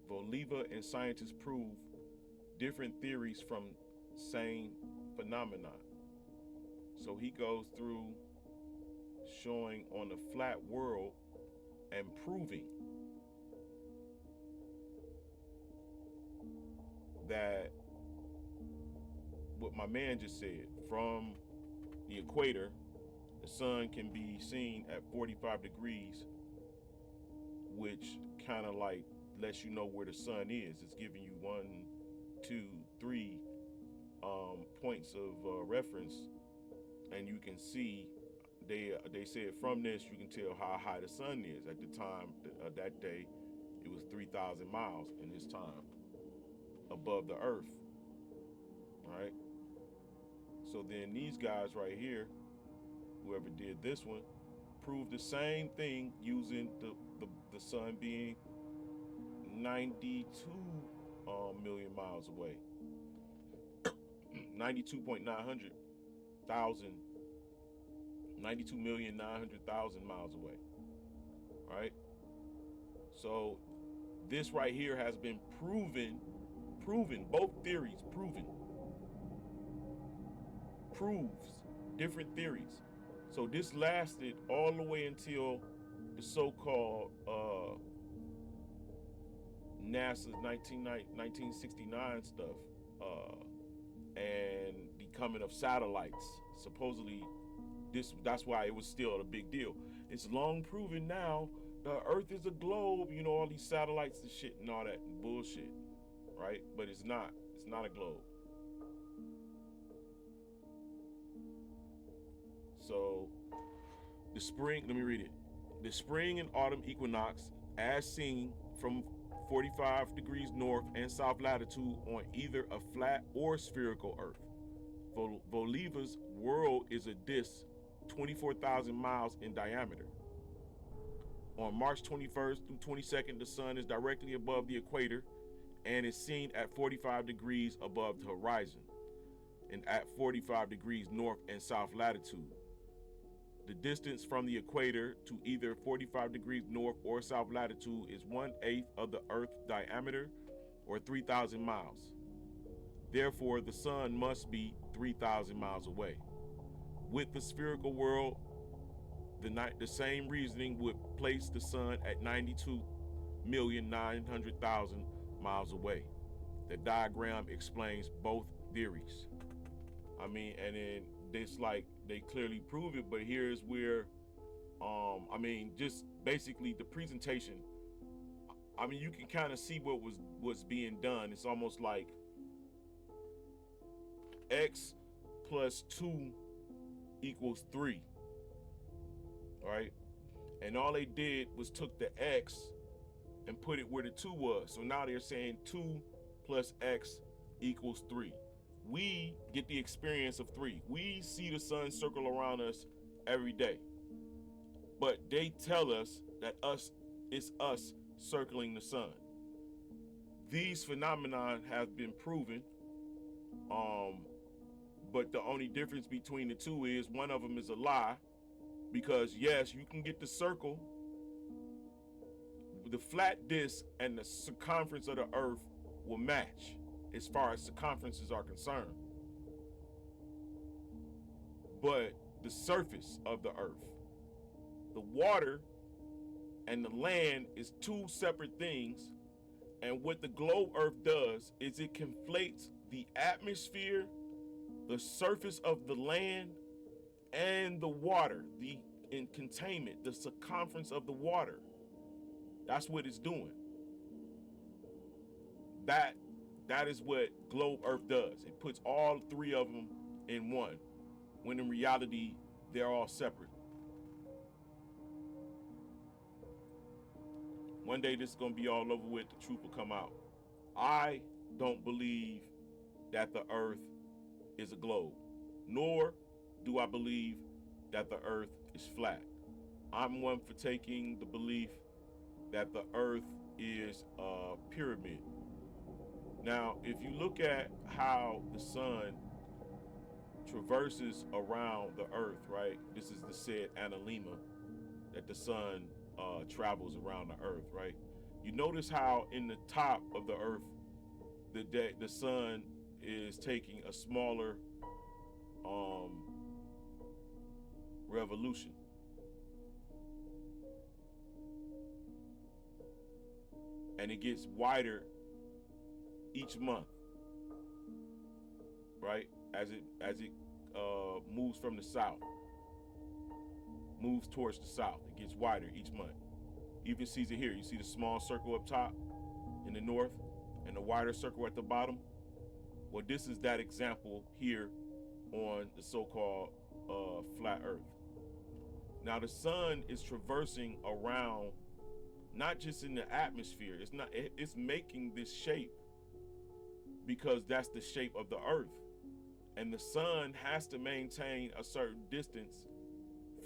Bolivar and scientists prove different theories from same phenomenon. So he goes through showing on the flat world and proving that what my man just said, from the equator, the sun can be seen at 45 degrees, which kind of like lets you know where the sun is. It's giving you 1, 2, 3 points of reference, and you can see they said from this you can tell how high the sun is. At the time that day, it was 3,000 miles in his time above the earth, right? So then these guys right here, whoever did this one, proved the same thing using the sun being 92 million miles away. 92.900,000, 92,900,000 miles away, right? So this right here has been proven, both theories proves different theories. So this lasted all the way until the so-called NASA's 1969 stuff, and the coming of satellites. Supposedly That's why it was still a big deal. It's long proven now the Earth is a globe. You know, all these satellites and shit and all that bullshit, right? But it's not. It's not a globe. So the spring. Let me read it. The spring and autumn equinox, as seen from 45 degrees north and south latitude on either a flat or spherical Earth. Bolivar's world is a disk 24,000 miles in diameter. On March 21st through 22nd, the sun is directly above the equator and is seen at 45 degrees above the horizon and at 45 degrees north and south latitude. The distance from the equator to either 45 degrees north or south latitude is 1/8 of the Earth's diameter, or 3,000 miles. Therefore, the sun must be 3,000 miles away. With the spherical world, the same reasoning would place the sun at 92,900,000 miles away. The diagram explains both theories. I mean, and then this, like, they clearly prove it, but here's where, I mean, just basically the presentation, I mean, you can kind of see what's being done. It's almost like x plus 2 equals 3, right? And all they did was took the x and put it where the 2 was. So now they're saying 2 plus x equals 3. We get the experience of 3. We see the sun circle around us every day. But they tell us that it's us circling the sun. These phenomena have been proven, but the only difference between the two is one of them is a lie, because yes, you can get the circle, the flat disk and the circumference of the Earth will match as far as circumferences are concerned. But the surface of the Earth, the water and the land is two separate things. And what the globe Earth does is it conflates the atmosphere, the surface of the land, and the water, the in containment, the circumference of the water. That's what it's doing. That is what globe Earth does. It puts all three of them in one, when in reality, they're all separate. One day this is gonna be all over with, the truth will come out. I don't believe that the Earth is a globe, nor do I believe that the Earth is flat. I'm one for taking the belief that the Earth is a pyramid. Now, if you look at how the sun traverses around the Earth, right? This is the said Anomalous, that the sun travels around the Earth, right? You notice how in the top of the Earth, the sun is taking a smaller revolution. And it gets wider each month, right? As it moves from the south, moves towards the south, it gets wider each month. Even sees it here. You see the small circle up top in the north and the wider circle at the bottom. Well, this is that example here on the so-called flat Earth. Now the sun is traversing around, not just in the atmosphere. It's making this shape because that's the shape of the Earth. And the sun has to maintain a certain distance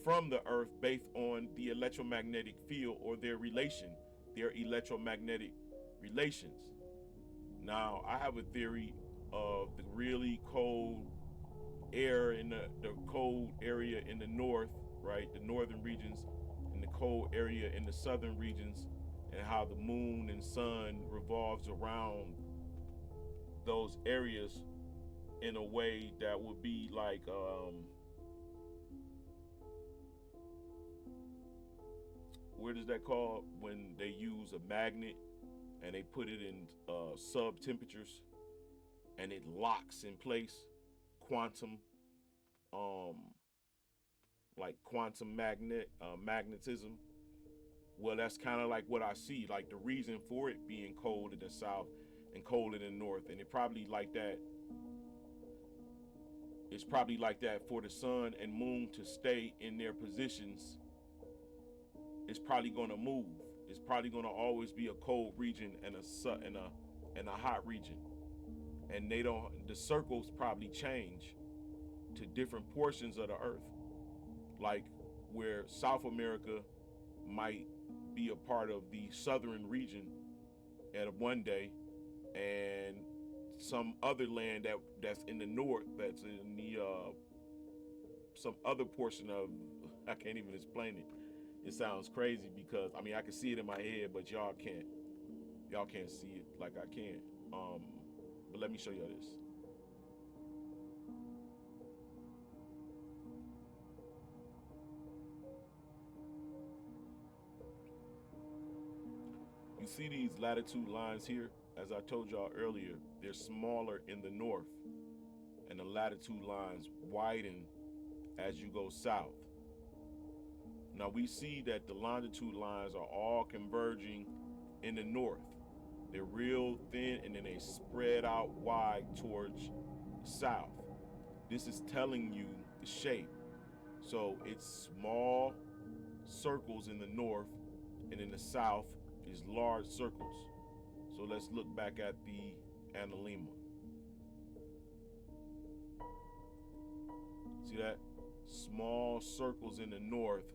from the Earth based on the electromagnetic field, or their electromagnetic relations. Now, I have a theory of the really cold air in the cold area in the north, right? The northern regions, and the cold area in the southern regions, and how the moon and sun revolves around those areas in a way that would be like what is that called when they use a magnet and they put it in sub temperatures and it locks in place? Quantum like quantum magnetism. Well, that's kind of like what I see, like the reason for it being cold in the south and cold in the north, and it probably like that. It's probably like that for the sun and moon to stay in their positions. It's probably going to move. It's probably going to always be a cold region and a hot region, and they don't. The circles probably change to different portions of the earth, like where South America might be a part of the southern region at one day, and some other land that's in the north, that's in the some other portion of, I can't even explain it. It sounds crazy because I mean I can see it in my head, but y'all can't see it like I can. But let me show you this. You see these latitude lines here? As I told y'all earlier, they're smaller in the north, and the latitude lines widen as you go south. Now we see that the longitude lines are all converging in the north. They're real thin and then they spread out wide towards the south. This is telling you the shape. So it's small circles in the north, and in the south is large circles. So let's look back at the Anomalous. See that? Small circles in the north,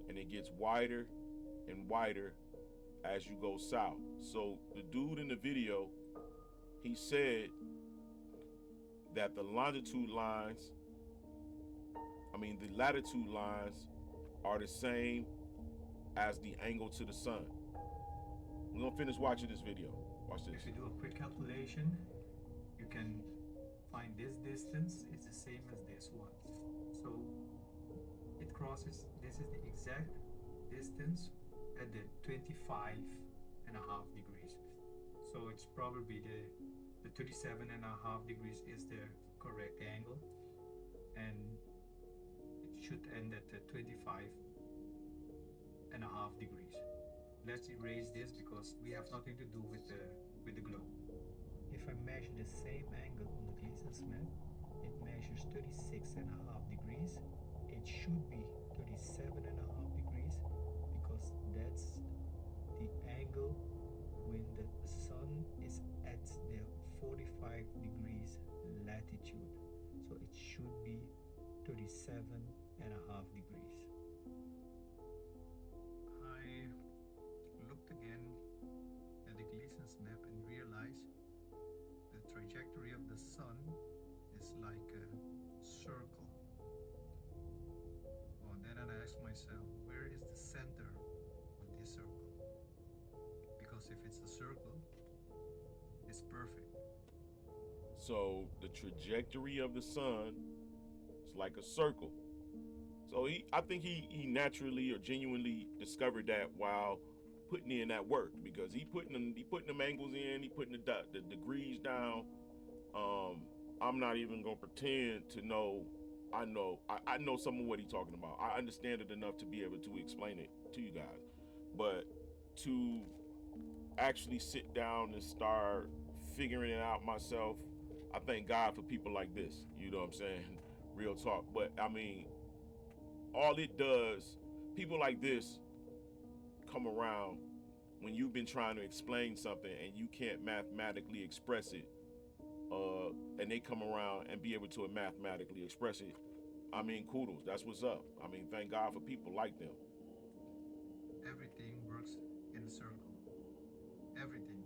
and it gets wider and wider as you go south. So the dude in the video, he said that the latitude lines are the same as the angle to the sun. We're gonna finish watching this video. Watch this. If you do a quick calculation, you can find this distance is the same as this one. So it crosses, this is the exact distance at the 25.5 degrees. So it's probably the 37.5 degrees is the correct angle, and it should end at the 25.5 degrees. Let's erase this because we have nothing to do with the globe. If I measure the same angle on the Greason's map, it measures 36.5 degrees. It should be 37.5 degrees because that's the angle when the sun is at the 45 degrees latitude. So it should be 37.5 degrees. I looked again at the Greason's map and realized the trajectory of the sun is like a circle. Well, then I asked myself, where is the center of this circle? Because if it's a circle, it's perfect. So the trajectory of the sun is like a circle. So I think he naturally or genuinely discovered that while putting in that work, because he putting them angles in, he putting the degrees down. I'm not even gonna pretend to know. I know some of what he's talking about. I understand it enough to be able to explain it to you guys, but to actually sit down and start figuring it out myself, I thank God for people like this. You know what I'm saying? Real talk. But I mean, all it does, people like this come around when you've been trying to explain something and you can't mathematically express it, and they come around and be able to mathematically express it. I mean, kudos. That's what's up. I mean, thank God for people like them. Everything works in a circle. Everything.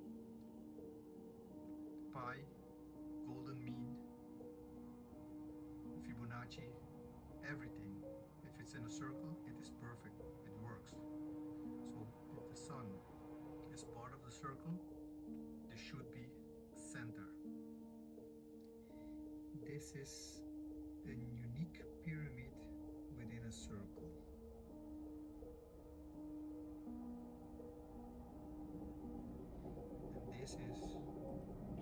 Pi, golden mean, Fibonacci, everything. If it's in a circle, it is perfect. It works. So if the sun is part of the circle, there should be a center. This is a unique pyramid within a circle. And this is...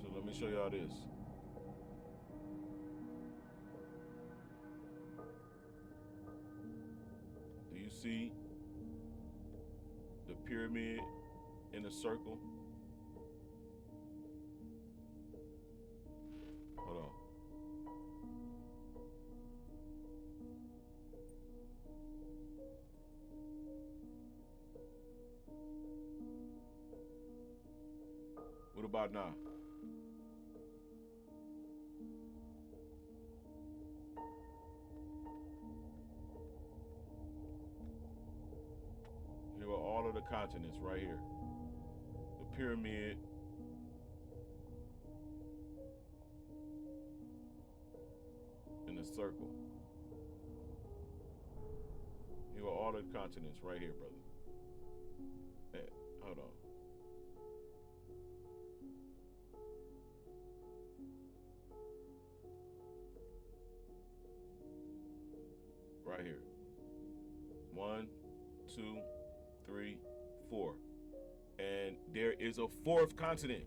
So let me show y'all this. see the pyramid in a circle? Hold on. What about now? Here are all of the continents right here. The pyramid. In a circle. Here are all the continents right here, brother. Hey, hold on. Right here. 1, 2, 3, 4. And there is a fourth continent.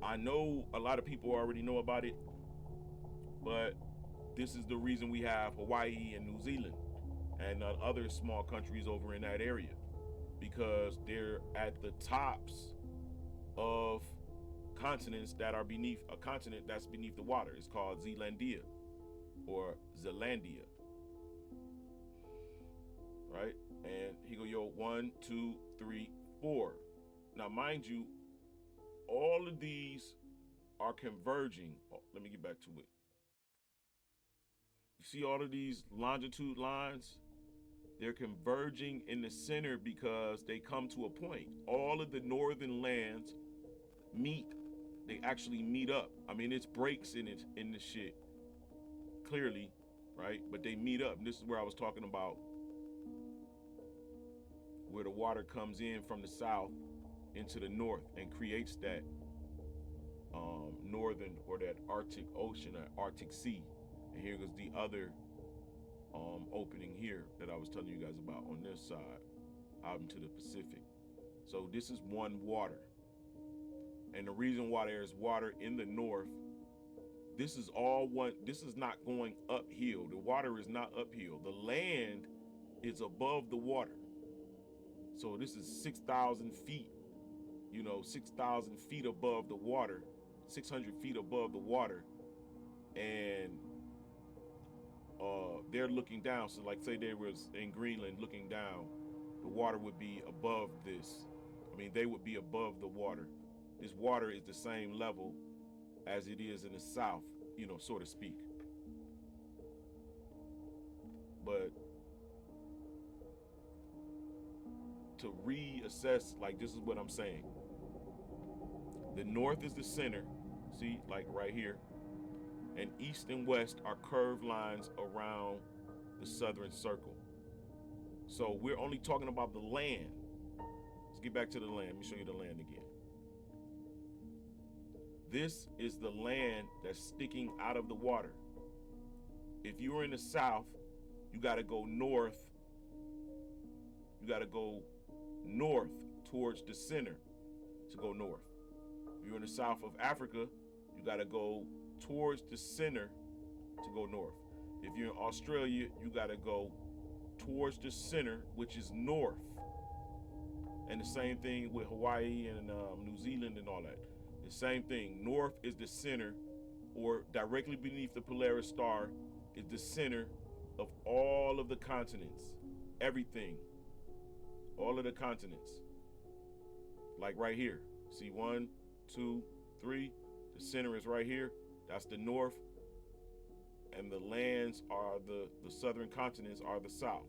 I know a lot of people already know about it, but this is the reason we have Hawaii and New Zealand and other small countries over in that area, because they're at the tops of continents that are beneath a continent that's beneath the water. It's called Zealandia or Zealandia. Right? And he go, yo, 1, 2, 3, 4. Now, mind you, all of these are converging. Oh, let me get back to it. You see all of these longitude lines? They're converging in the center because they come to a point. All of the northern lands meet. They actually meet up. I mean, it's breaks in this shit, clearly, right? But they meet up. And this is where I was talking about where the water comes in from the south into the north and creates that northern or that Arctic Ocean or Arctic Sea. And here goes the other opening here that I was telling you guys about on this side, out into the Pacific. So this is one water. And the reason why there's water in the north, this is all one, this is not going uphill. The water is not uphill. The land is above the water. So this is 6,000 feet, 6,000 feet above the water, 600 feet above the water. And they're looking down. So like say they was in Greenland looking down, the water would be above this. I mean, they would be above the water. This water is the same level as it is in the south, so to speak. But to reassess, like this is what I'm saying. The north is the center, see, like right here. And east and west are curved lines around the southern circle. So we're only talking about the land. Let's get back to the land. Let me show you the land again. This is the land that's sticking out of the water. If you were in the south, you got to go north. You got to go north towards the center to go north. If you're in the south of Africa, you got to go towards the center to go north. If you're in Australia, you got to go towards the center, which is north. And the same thing with Hawaii and New Zealand and all that. The same thing. North is the center, or directly beneath the Polaris star is the center of all of the continents. Everything. All of the continents. Like right here. See, 1, 2, 3. The center is right here. That's the north. And the lands are the southern continents are the south.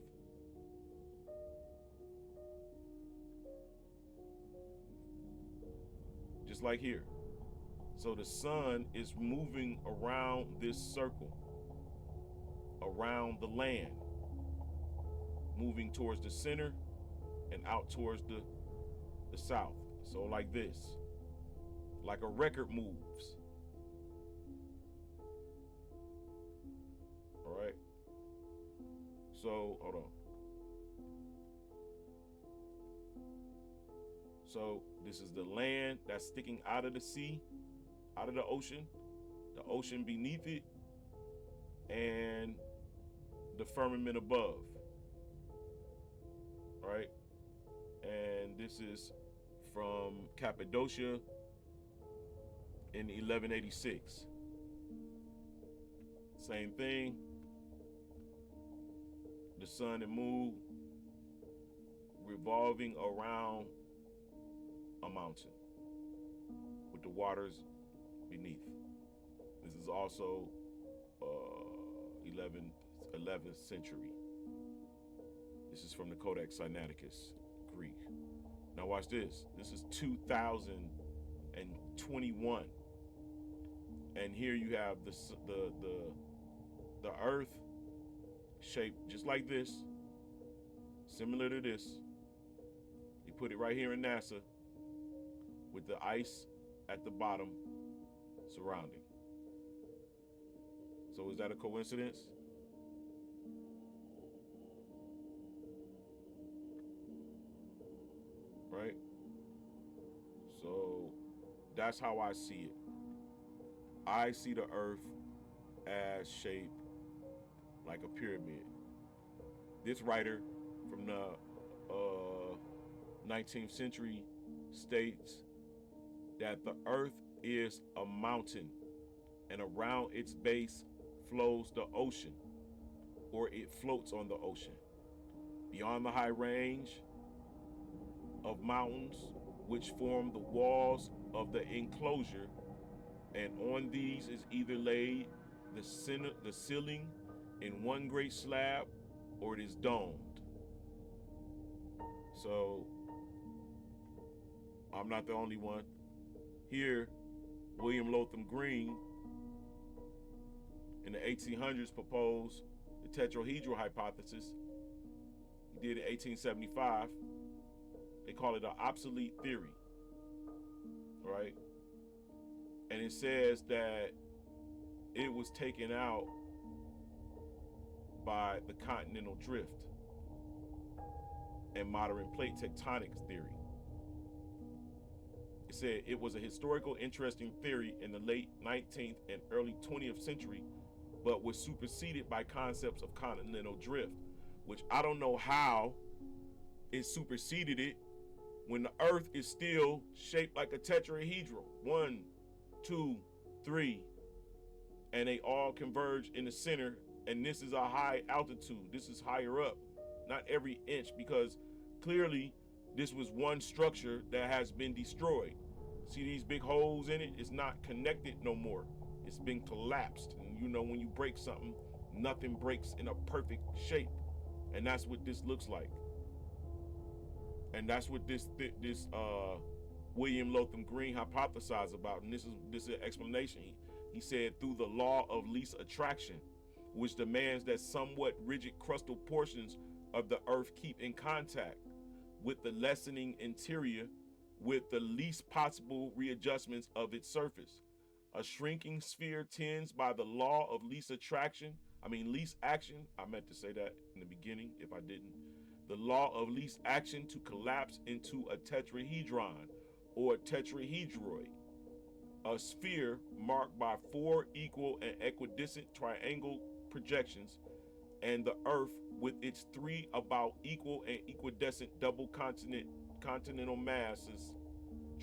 Just like here. So the sun is moving around this circle, around the land, moving towards the center and out towards the south. So like this, like a record moves. All right. So hold on. So this is the land that's sticking out of the sea, out of the ocean beneath it, and the firmament above. right? And this is from Cappadocia in 1186. Same thing. The sun and moon revolving around a mountain with the waters beneath. This is also 11th century. This is from the Codex Sinaiticus, Greek. Now watch this. This is 2021, and here you have the Earth shaped just like this, similar to this. You put it right here in NASA with the ice at the bottom surrounding. So is that a coincidence? Right? So that's how I see it. I see the Earth as shaped like a pyramid. This writer from the 19th century states that the Earth is a mountain, and around its base flows the ocean, or it floats on the ocean. Beyond the high range of mountains, which form the walls of the enclosure, and on these is either laid the ceiling in one great slab, or it is domed. So I'm not the only one. Here, William Lotham Green in the 1800s proposed the tetrahedral hypothesis. He did it in 1875. They call it an obsolete theory, right? And it says that it was taken out by the continental drift and modern plate tectonics theory. It said it was a historical, interesting theory in the late 19th and early 20th century, but was superseded by concepts of continental drift, which I don't know how it superseded it when the Earth is still shaped like a tetrahedral. 1, 2, 3, and they all converge in the center. And this is a high altitude. This is higher up, not every inch, because clearly this was one structure that has been destroyed. See these big holes in it? It's not connected no more. It's been collapsed. And you know, when you break something, nothing breaks in a perfect shape. And that's what this looks like. And that's what this William Lotham Green hypothesized about. And this is an explanation. He said, through the law of least attraction, which demands that somewhat rigid crustal portions of the Earth keep in contact with the lessening interior with the least possible readjustments of its surface. A shrinking sphere tends by the law of least action. I meant to say that in the beginning if I didn't. The law of least action to collapse into a tetrahedron or a tetrahedroid. A sphere marked by 4 equal and equidistant triangle projections, and the Earth with its 3 about equal and equidistant double continental masses,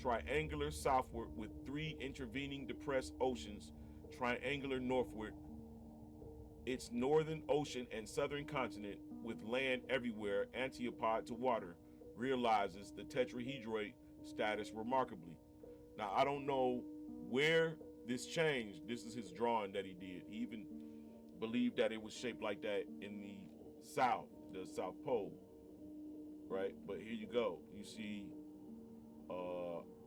triangular southward with 3 intervening depressed oceans, triangular northward, its northern ocean and southern continent with land everywhere antipode to water, realizes the tetrahedroid status remarkably. Now, I don't know where this changed. This is his drawing that he did. He even believed that it was shaped like that in the South Pole, right? But here you go. You see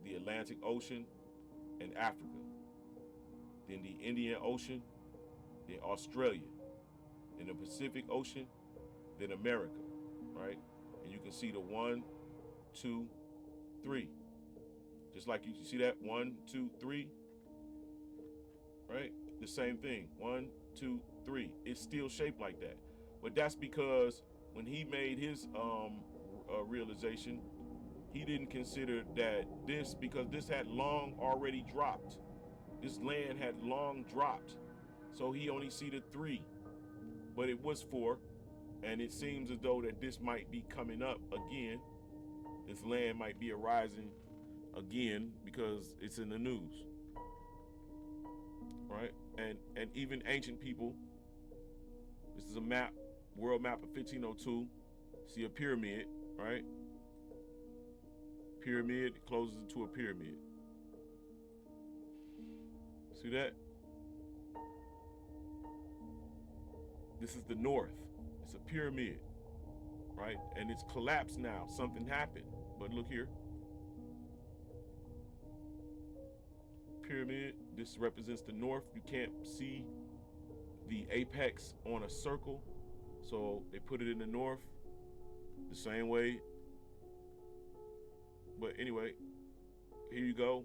the Atlantic Ocean and Africa, then the Indian Ocean, then Australia, then the Pacific Ocean, then America, right? And you can see the 1, 2, 3. Just like you see that 1, 2, 3, right? The same thing, 1, 2, 3. It's still shaped like that. But that's because when he made his realization, he didn't consider that because this had long already dropped. This land had long dropped. So he only see the 3, but it was 4. And it seems as though that this might be coming up again. This land might be arising again because it's in the news, right? And even ancient people, this is a map, world map of 1502. See a pyramid, right? Pyramid closes into a pyramid. See that? This is the north. It's a pyramid, right? And it's collapsed now. Something happened. But look here. Pyramid. This represents the north. You can't see the apex on a circle. So they put it in the north the same way. But anyway, here you go.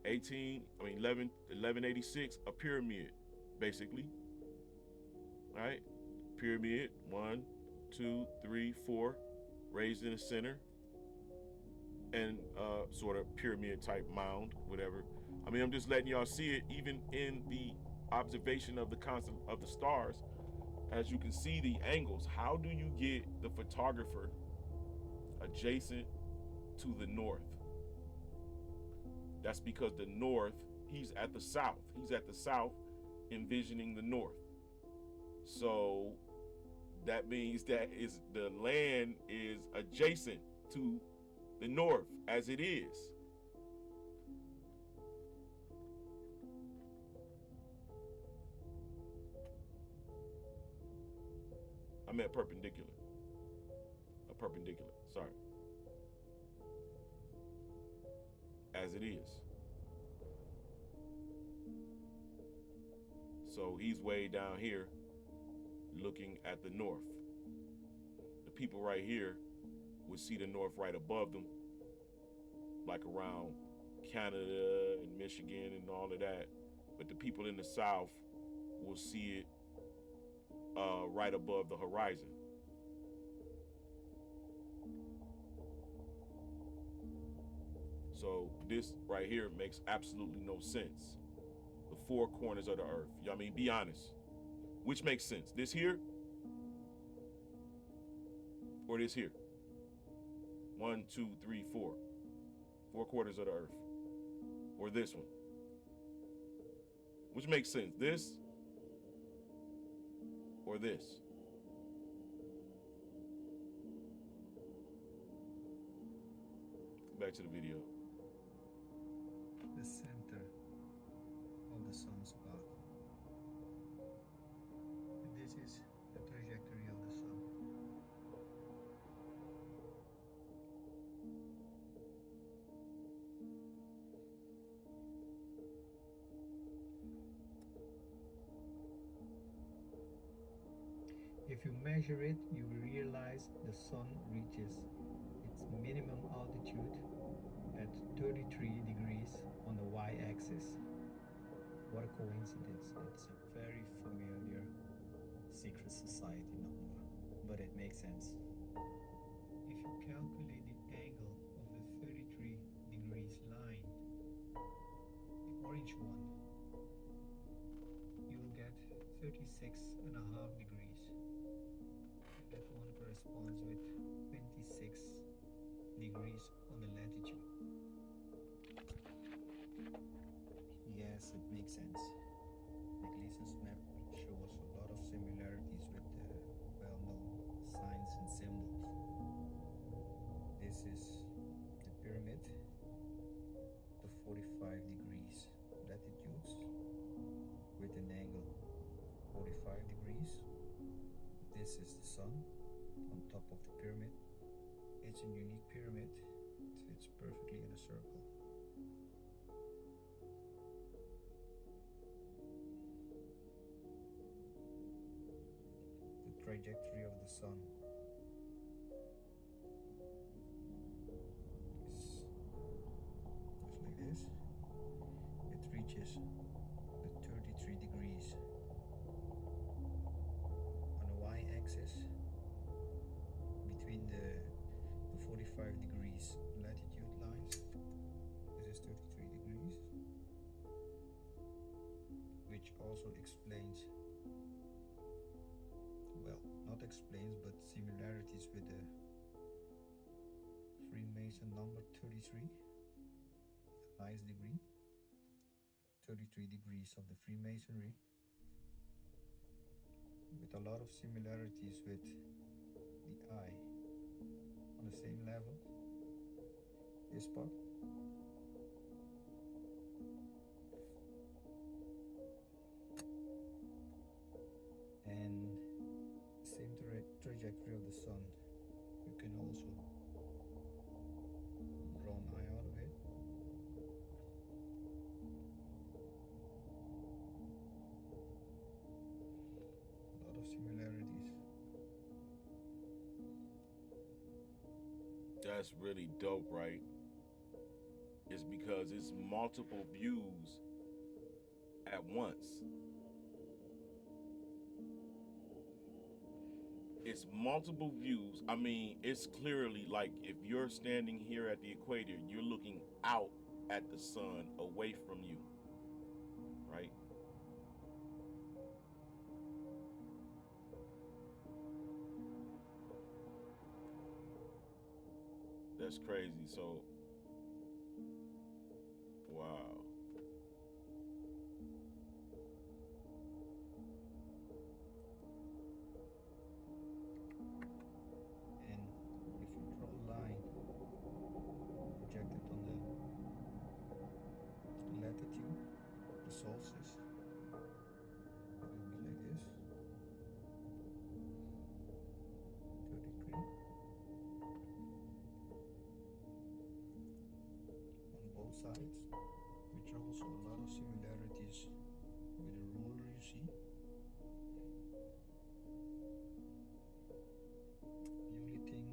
1186, a pyramid, basically. All right, pyramid, 1, 2, 3, 4, raised in the center, and sort of pyramid type mound, whatever. I mean, I'm just letting y'all see it, even in the observation of the constant of the stars. As you can see the angles, how do you get the photographer adjacent to the north? That's because the north, he's at the south. He's at the south, envisioning the north. So that means that the land is adjacent to the north as it is. I meant perpendicular. Perpendicular, sorry. As it is. So he's way down here looking at the north. The people right here would see the north right above them, like around Canada and Michigan and all of that. But the people in the south will see it right above the horizon. So this right here makes absolutely no sense. The four corners of the earth. I mean, be honest. Which makes sense? This here or this here? 1, 2, 3, 4. 4 quarters of the earth. Or this one. Which makes sense? This or this? Back to the video. The center of the sun's path. And this is the trajectory of the sun. If you measure it, you will realize the sun reaches its minimum altitude at 33 degrees on the y-axis. What a coincidence. It's a very familiar secret society number, but it makes sense. If you calculate the angle of the 33 degrees line, the orange one, you will get 36.5 degrees. And that one corresponds with 26 degrees on the latitude. Yes, it makes sense. The Greason's map shows a lot of similarities with the well-known signs and symbols. This is the pyramid, the 45 degrees latitudes with an angle 45 degrees. This is the sun on top of the pyramid. It's a unique pyramid. It fits perfectly in a circle. The trajectory of the sun is just like this. It reaches the 33 degrees on the y-axis between the 45 degrees latitude lines. This is 33 degrees, which also explains, well, not explains, but similarities with the Freemason number 33, the highest degree, 33 degrees of the Freemasonry, with a lot of similarities with the eye on the same level, this spot. And same trajectory of the sun. You can also draw an eye out of it. A lot of similarities. That's really dope, right? It's because it's multiple views at once. It's multiple views. I mean, it's clearly like if you're standing here at the equator, you're looking out at the sun away from you, right? That's crazy. So, wow. And if you draw a line projected on the latitude, the solstice, it will be like this. 33 on both sides, which are also a lot of similarities with the ruler you see. The only thing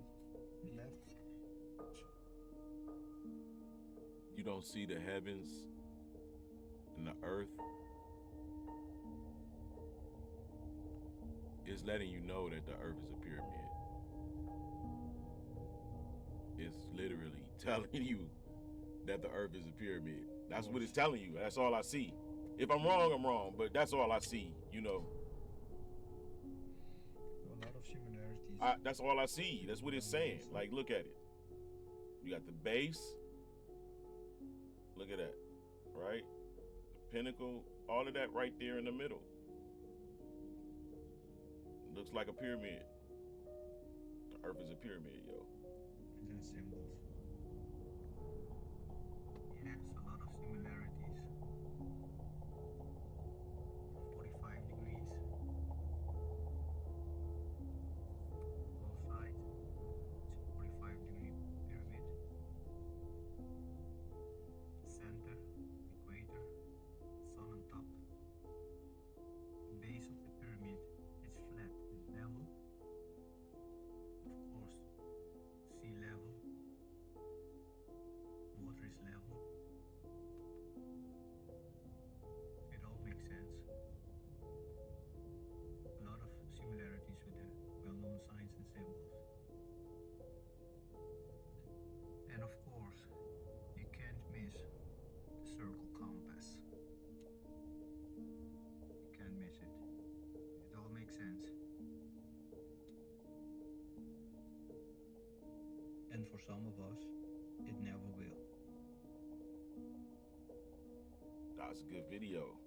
left, You don't see the heavens and the earth. It's letting you know that the earth is a pyramid. It's literally telling you that the earth is a pyramid. That's what it's telling you. That's all I see. If I'm wrong, I'm wrong, but that's all I see, you know. a lot of similarities. That's all I see. That's what it's saying. Like, look at it. You got the base. Look at that, right? The pinnacle, all of that right there in the middle. Looks like a pyramid. The earth is a pyramid, yo. And then symbols. Yes, a lot of similarities. 45 degrees. Both sides. It's a 45-degree pyramid. Center, equator, sun on top. The base of the pyramid is flat and level. Of course, sea level, water is level. It all makes sense. A lot of similarities with the well-known signs and symbols. And of course, you can't miss the circle compass. You can't miss it. It all makes sense. And for some of us, it never will. That's a good video.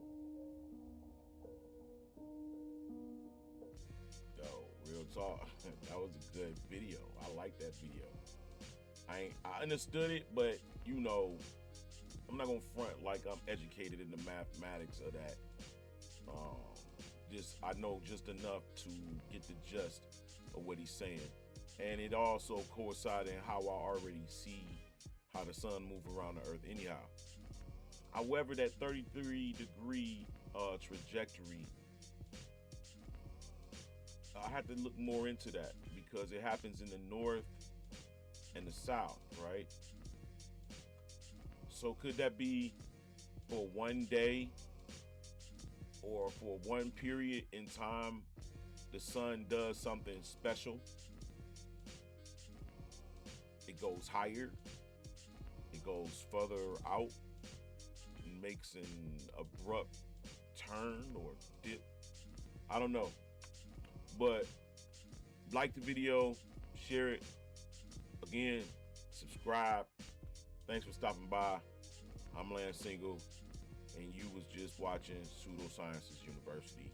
Yo, real talk. That was a good video. I like that video. I understood it, but you know, I'm not gonna front like I'm educated in the mathematics of that. I know just enough to get the gist of what he's saying. And it also coincided in how I already see how the sun moves around the earth anyhow. However, that 33-degree trajectory, I had to look more into that because it happens in the north and the south, right? So could that be for one day or for one period in time the sun does something special? It goes higher, it goes further out, and makes an abrupt turn or dip. I don't know. But like the video, share it. Again, subscribe. Thanks for stopping by. I'm Lance Single, and you was just watching Pseudosciences University.